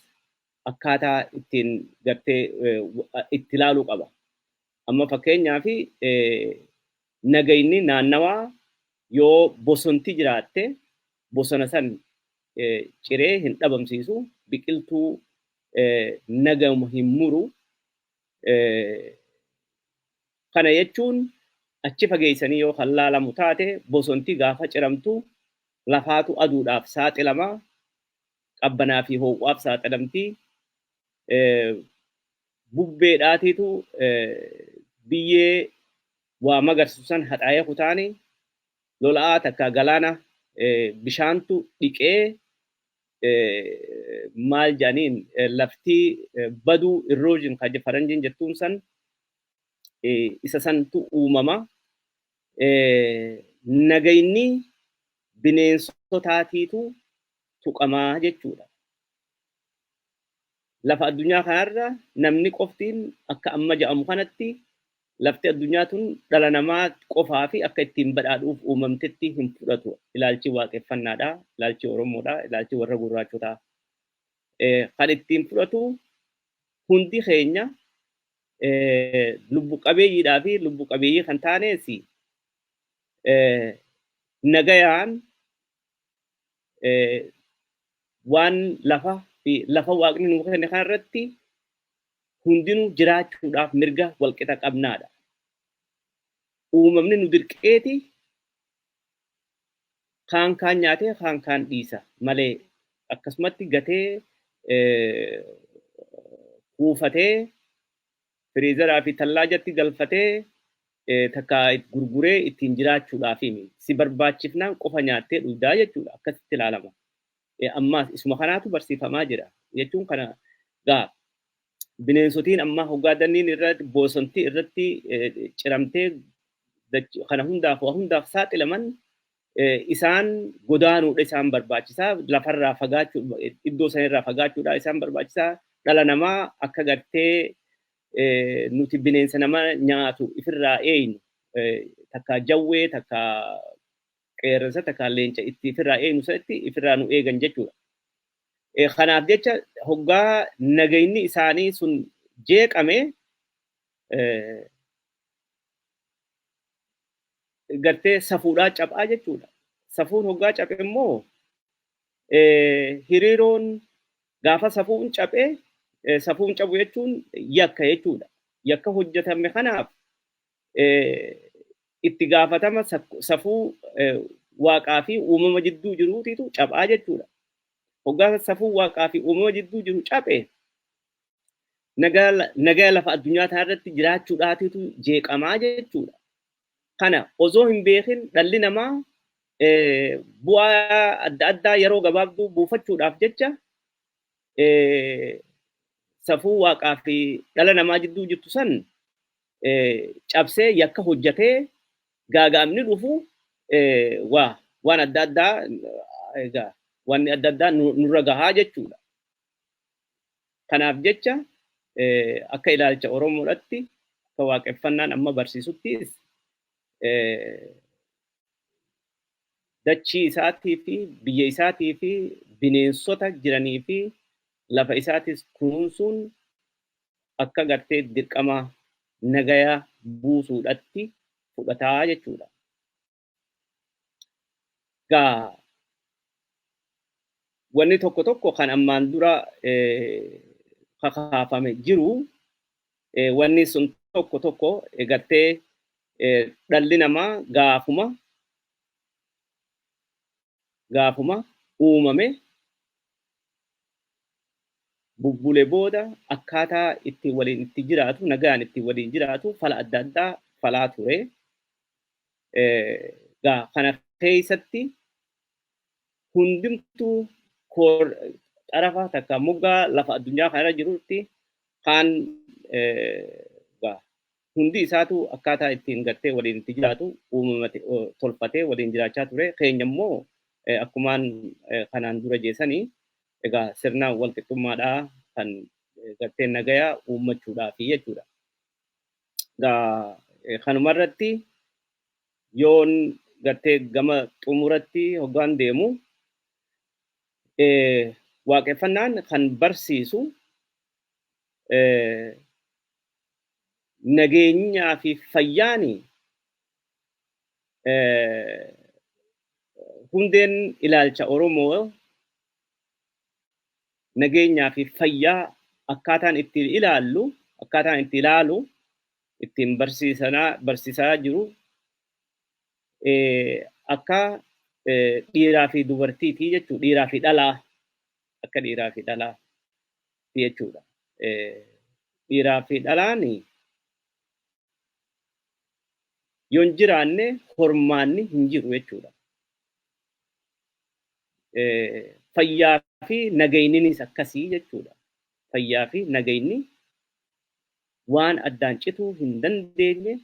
akkaataa ittiin gartee itti ilaaluu qaba. Amma fakkeenyaaf nagayni naannawaa yoo bosonti jiraatte bosona san ciree hin dhabamsiisu, biqiltuu nagama hin muru. Kana jechuun achi fageessanii yoo kan laalamu taate bosonti gaafa ciramtu lafaatu aduudhaaf saaxilama, qabbanaa fi ho'uudhaaf saaxilamti. Bubbeedhaatiitu biyyee waa magarsu san hadhaa'ee kutaani lola'aa takka galaana bishaantu dhiqee maal jedhaniin laftii baduu erosion kan faranjiin jettuun san isa santu uumama. Nagayni bineensotaatiitu tuqamaa jechuudha. Lafa addunyaa kanarra namni qoftiin akka amma jedhamu kanatti lafti addunyaa tun dhala namaa qofaa fi akka ittiin badhaadhuuf uumamtetti hin fudhatu. Ilaalchi waaqeffannaadha, ilaalchi Oromoodha, ilaalchi warra gurraachotaa. Kan ittiin fudhatu hundi keenya lubbu qabeeyyiidhaa fi lubbu qabeeyyii kan taanes nagayaan waan lafa waaqni nu kenne kanarratti hundinuu jiraachuudhaaf mirga walqixa qabnaadha. Uumamni nu dirqeeti kaan nyaatee kaan dhiisa malee akkasumatti gatee kuufatee firiizaraa fi tallaajatti galfatee takka gurguree ittiin jiraachuudhaaf si barbaachifnaan qofa nyaattee dhugdaa jechuudha. Akkasitti ilaalama. Ammaas isuma kanaatu barsiifamaa jira jechuun kana bineensotiin amma hoggaadaniin irratti bosontii irratti ciramtee kana hundaaf saaxilaman isaan godaanuudha isaan barbaachisaa, lafarraa fagaachuu iddoo sanirraa fagaachuudha isaan barbaachisaa. Dhala namaa akka gartee nuti bineensa nama nyaatu ifirraa eenyu takka jawwee takka qeerransa takka leenca itti ifirraa eenyu sanatti ifirraa nu eegan jechuudha. Kanaaf jecha hoggaa nagayni isaanii sun jeeqame gartee safuudhaa cabaa jechuudha. Safuun hoggaa cabe immoo hiriiroon gaafa safuun cabee safuun cabu jechuun yakka jechuudha. Yakka hojjetame kanaaf itti gaafatama safuu waaqaa fi uumama jidduu jiruutitu cabaa jechuudha. Hoggaa safuu waaqaa fi uumama jidduu jiru cabee nagaa lafa addunyaa kanarratti jiraachuudhaatitu jeeqamaa jechuudha. Kana osoo hin beekin dhalli namaa bu'aa adda addaa yeroo gabaabduu buufachuudhaaf jecha safuu waaqaa fi dhala namaa jidduu jirtu san cabsee yakka hojjetee gaagaamni dhufu waan adda addaa wanni adda addaa nurra gahaa jechuudha. Kanaaf jecha akka ilaalcha Oromoodhaatti akka waaqeffannaan amma barsiisuttis dachii isaatii fi biyya isaatii fi bineensota jiranii fi lafa isaatis kunuunsuun akka gartee dirqama nagayaa buusuudhaatti fudhataa jechuudha. Gaa wanni tokko tokko kan ammaan dura kakaafame jiru wanni sun tokko tokko gartee dhalli namaa gaafuma uumame bubbulee booda akkaataa itti waliin itti jiraatu nagaan itti waliin jiraatu fala adda addaa falaa ture. Gaa kana keessatti hundumtuu xarafa takka moggaa lafa addunyaa kana jirutti kan hundi isaatu akkaataa ittiin gartee waliin itti jiraatu uumamate tolfatee waliin jiraachaa ture. Keenya immoo akkumaan kanaan dura jeessanii egaa sirna walqixxummaadhaa kan gartee nagayaa uummachuudhaaf jechuudha. Gaa kanumarratti yoon gartee gama xumuratti hoggaan deemu waaqeffannaan kan barsiisu nageenyaa fi fayyaani hundeen ilaalcha Oromoo nageenyaa fi fayyaa akkaataan itti ilaalu ittiin barsiisaa jiru akka dhiiraa fi dubartiitii jechuudha. Dhiiraa fi dhalaa akka dhiiraa fi dhalaa jechuudha. Dhiiraa fi dhalaani yoon jiraanne hormaanni hin jiru jechuudha. Fayyaa fi nagayninis akkasii jechuudha. Fayyaa fi nagayni waan addaan cituu hin dandeenye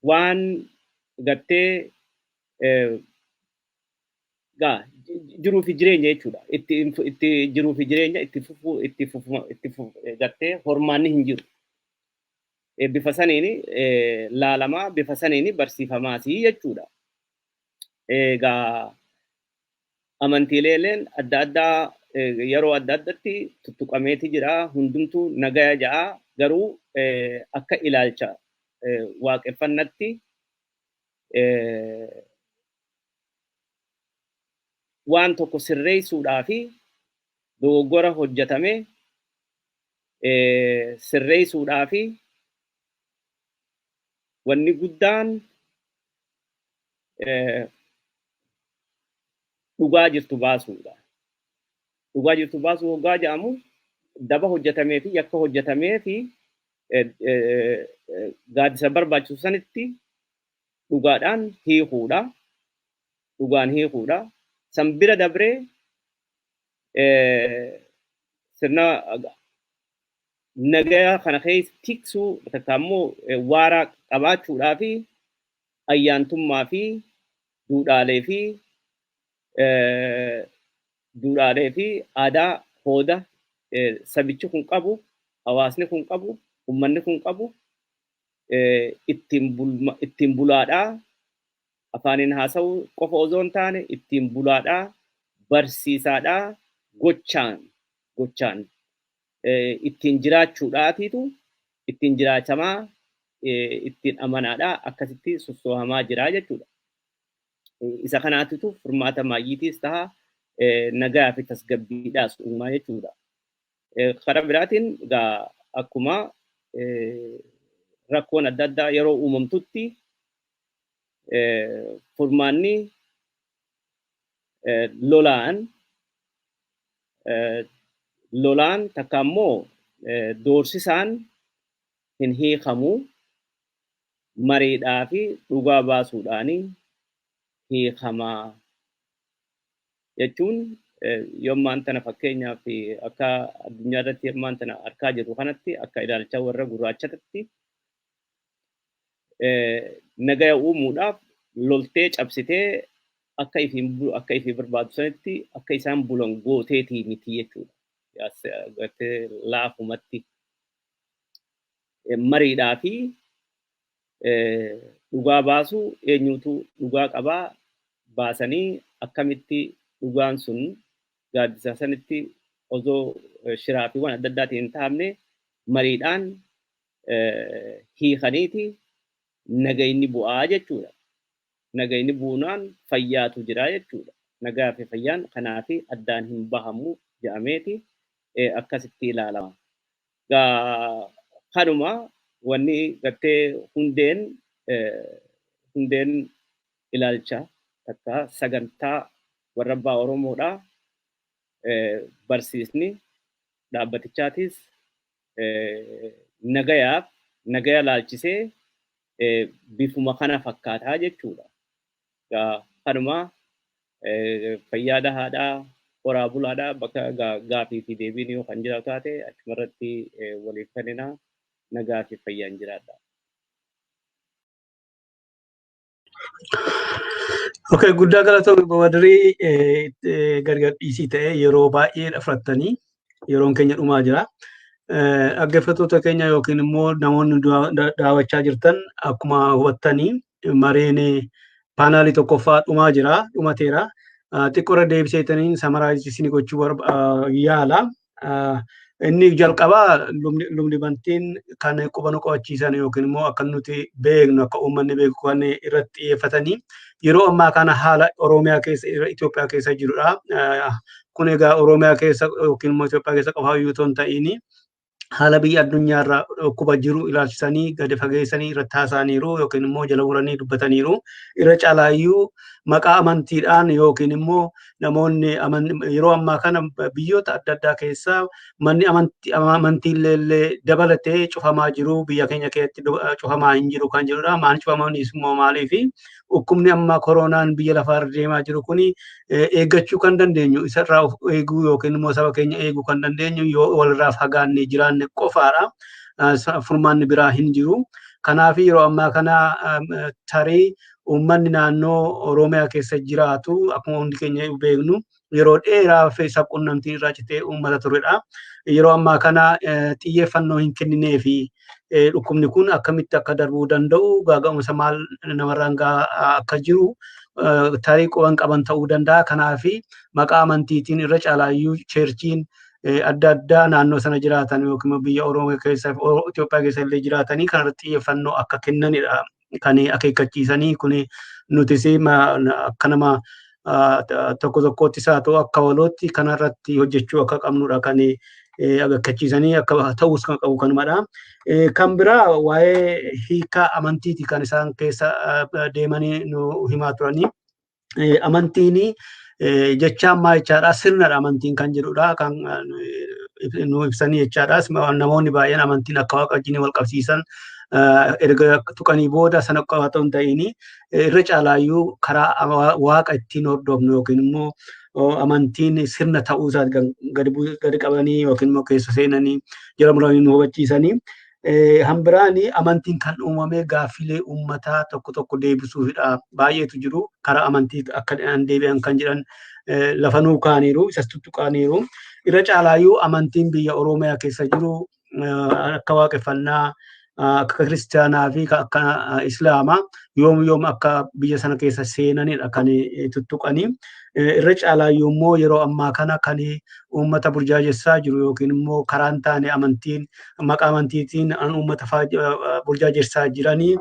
waan gartee jiruu fi jireenya jechuudha. Itti jiruu fi jireenya itti gartee hormaanni hin jiru. Bifa saniini laalamaa bifa saniini barsiifamaasii jechuudha. Egaa amantiileen adda addaa yeroo adda addaatti tuttuqameeti jira. Hundumtuu nagaya ja'a garuu akka ilaalcha waaqeffannatti waan tokko sirreessuudhaa fi dogoggora hojjetame sirreessuudhaa fi wanni guddaan dhugaa jirtu baasuudha. Dhugaa jirtu baasuu hoggaa jedhamu daba hojjetamee fi yakka hojjetamee fi gaaddisa barbaachisu sanitti dhugaadhaan hiikuudha. Dhugaan hiikuudha. San bira dabree sirna nagaya kana keessa tiksuu takka immoo waaraa qabaachuudhaa fi ayyaantummaa fi duudhaalee fi aadaa hooda sabichi kun qabu, hawaasni kun qabu, uummanni kun qabu ittiin bulaadhaa. Afaaniin haasa'u qofa osoo hin taane ittiin bulaadhaa, barsiisaadhaa, gochaan ittiin jiraachuudhaatiitu ittiin jiraachamaa ittiin amanaadhaa akkasitti sossoohamaa jira jechuudha. Isa kanaatitu furmaata maayyiitiis ta'a nagaa fi tasgabbiidhaas uumaa jechuudha. Karaa biraatiin egaa akkuma rakkoon adda addaa yeroo uumamtutti furmaanni lolaan takka immoo doorsisaan hin hiikamu mariidhaa fi dhugaa baasuudhaanii hiikamaa jechuun yommaan tana fakkeenyaaf akka addunyaa irratti yommaan tana argaa jirru kanatti akka ilaalcha warra gurraachatatti nagaya uumuudhaaf loltee cabsitee akka ifii barbaadu sanitti akka isaan bulan gooteetii miti jechuudha. gartee laafumatti mariidhaa fi dhugaa baasu eenyutu dhugaa qabaa baasanii akkamitti dhugaan sun gaaddisa sanitti osoo shiraa fi waan adda addaatiin hin taa'amne mariidhaan hiikaniiti nagayni bu'aa jechuudha. Nagayni buunaan fayyaatu jira jechuudha. Nagaa fi fayyaan kanaaf addaan hin bahamu jedhameeti akkasitti ilaalama. Kanuma wanni gartee hundeen ilaalcha takka sagantaa warra abbaa Oromoodha. Barsiisni dhaabbatichaatis nagaya laalchisee bifuma kana fakkaataa jechuudha. Kanuma fayyaa dahaadhaa horaa bulaadhaa bakka gaafii fi deebiin yoo kan jiraatu taate achumarratti waliif kennina nagaa fi fayyaan jiraadha. Okay, guddaa galatoomii Badrii gargar dhiisii ta'e yeroo baay'ee dhafrattanii yeroon keenya dhumaa jira. Dhaggeeffattoota keenya yookiin immoo namoonni daawwachaa jirtan akkuma hubattanii mareen paanaalii tokkoffaa dhumaa jira, dhumateera. Xiqqoorra deebiseetaniin samaraayisii gochuu yaala. Inni jalqabaa lubni bantiin kan qubanu qabachiisan yookiin immoo akka nuti beeknu akka uummanni beeku kan irratti xiyyeeffatanii yeroo ammaa kana haala Oromiyaa keessa Itoophiyaa keessa jirudha. Kun egaa Oromiyaa keessa yookiin immoo Itoophiyaa keessa qofa yoo ta'in haala biyya addunyaarra dhukkuba jiru ilaalchisanii gadi fageessanii irratti haasa'aniiru yookiin immoo jala muranii dubbataniiru. Irra caalaayyuu maqaa amantiidhaan yookiin immoo namoonni yeroo ammaa kana biyyoota adda addaa keessaa manni amantiillee dabalatee cufamaa jiru biyya keenya keessatti cufamaa hin jiru kan jedhudha. Maal cufamanis immoo maaliifi dhukkubni amma koronaan biyya lafaarra deemaa jiru kuni eeggachuu kan dandeenyu isarraa of eeguu yookiin immoo saba keenya eeguu kan dandeenyu yoo walirraa fagaannee jiraanne qofaadha. Furmaanni biraa hin jiru. Kanaaf yeroo ammaa kana tarii uummanni naannoo Oromiyaa keessa jiraatu akkuma hundi keenya beeknu yeroo dheeraa fi sabquunnamtiin irraa citee uummata turedha. Yeroo ammaa kana xiyyeeffannoo hin kenninee fi dhukkubni kun akkamitti akka darbuu danda'u gaaga'umsa maal namarraan akka jiru tarii quban qaban ta'uu danda'a. Kanaaf maqaa amantiitiin irra caalaayyuu cheerchiin adda addaa naannoo sana jiraatan yookiin biyya Oromoo keessa Itoophiyaa keessa illee jiraatanii kanarratti xiyyeeffannoo akka kennanidha. Kan akeekkachiisanii kun nutis akka nama tokko tokkotti isaa ta'u akka walootti kanarratti hojjechuu akka qabnudha kan akeekkachiisanii akka ta'us kan qabu kanumadha. Kan biraa waa'ee hiikaa amantiiti kan isaan keessa deemanii nu himaa turanii. Amantiin jechaan maa jechaadha sirnadha amantiin kan jedhudha kan nu ibsanii jechaadha. Namoonni baay'een amantiin akka waaqa wajjin wal qabsiisan erga tuqanii booda sana qabatoo hin ta'in irra caalaayyuu karaa waaqa ittiin hordofnu yookiin immoo amantiin sirna ta'uu isaa gadi qabanii yookiin immoo keessa seenanii jala muranii nu hubachiisanii. Hambiraan amantiin kan uumame gaaffilee uummataa tokko deebisuufidha. Baay'eetu jiru karaa amantii akka deebi'an kan jedhan lafa nuu kaaniiru isas tuttuqaaniiru. Irra caalaayyuu amantiin biyya Oromiyaa keessa jiru akka waaqeffannaa akka kiristaanaa fi akka islaamaa yoom akka biyya sana keessa seenanidha kan tuttuqanii. Irra caalaayyuu immoo yeroo ammaa kana kan uummata burjaajessaa jiru yookiin immoo karaan taane amantiin maqaa amantiitiin uummata burjaajessaa jiranii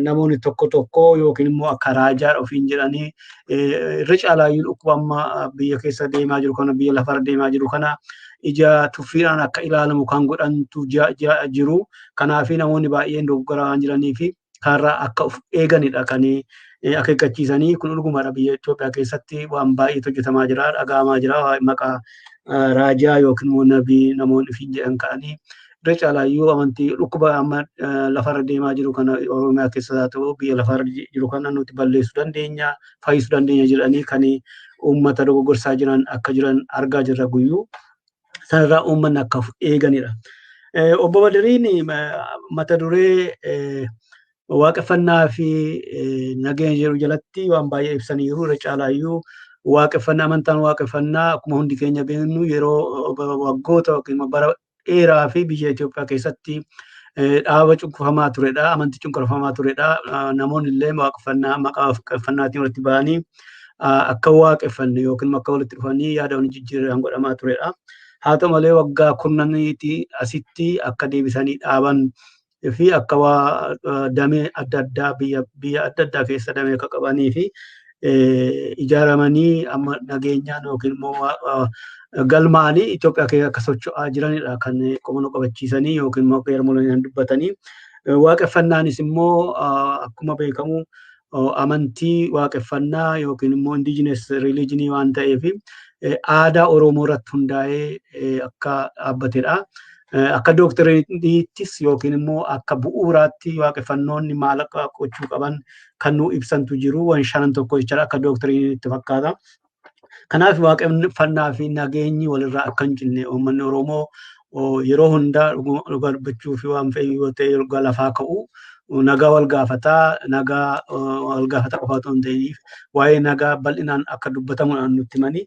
namoonni tokko yookiin immoo akka raajaa ofiin jedhanii irra caalaayyuu dhukkuba amma biyya keessa deemaa jiru kana biyya lafarra deemaa jiru kana ija tuffiidhaan akka ilaalamu kan godhantu jiru. Kanaaf namoonni baay'een dogoggoraa waan jiranii fi karraa akka of eeganidha kan akeekkachiisanii. Kun dhugumadha biyya Itoophiyaa keessatti waan baay'eetu hojjetamaa jira, dhaga'amaa jira. Maqaa raajaa yookiin immoo nabii namoonni ofiin jedhan ka'anii irra caalaayyuu amantii dhukkuba amma lafarra deemaa jiru kana Oromiyaa keessaa ta'u biyya lafarra jiru kana nuti balleessuu dandeenya, fayyisuu dandeenya jedhanii kan uummata dogoggorsaa jiran akka jiran argaa jirra guyyuu. Sanarraa uummanni akka of eeganidha. Obbo Badriin mata duree waaqeffannaa fi nageenya jedhu jalatti waan baay'ee ibsaniiru. Irra caalaayyuu waaqeffannaa amantaan waaqeffannaa akkuma hundi keenya beeknu yeroo waggoota yookiin bara dheeraa fi biyya Itoophiyaa keessatti dhaaba cunqurfamaa turedha. Amantii cunqurfamaa turedha. Namoonni illee waaqeffannaa maqaa waaqeffannaatiin walitti bahanii akka waaqeffanne yookiin akka walitti dhufanii yaada waliin jijjiirran godhamaa turedha. Haa ta'u malee waggaa kurnaniitii asitti akka deebisanii dhaaban fi akka damee adda addaa biyya adda addaa keessa damee akka qabanii fi ijaaramanii amma nageenyaan yookiin immoo galmaanii Itoophiyaa keessa akka socho'aa jiranidha kan qomanoo qabachiisanii yookiin immoo yeroo dubbatanii. Waaqeffannaanis immoo akkuma beekamu amantii waaqeffannaa yookiin immoo indigenous religionii waan ta'eef aadaa Oromoo irratti hundaa'ee akka dhaabbatedha. Akka dookteriittis yookiin immoo akka bu'uuraatti waaqeffannoonni maal akka gochuu qaban kan nu ibsantu jiru waan shanan tokko jechuudha akka dookteriitti fakkaata. Kanaaf waaqeffannaa fi nageenyi walirraa akka hin cinne uummanni Oromoo yeroo hundaa dubbachuu fi waan fe'ii yoo ta'e lafaa ka'u nagaa wal gaafataa qofa otoo hin ta'iniif waa'ee nagaa bal'inaan akka dubbatamu nutti himanii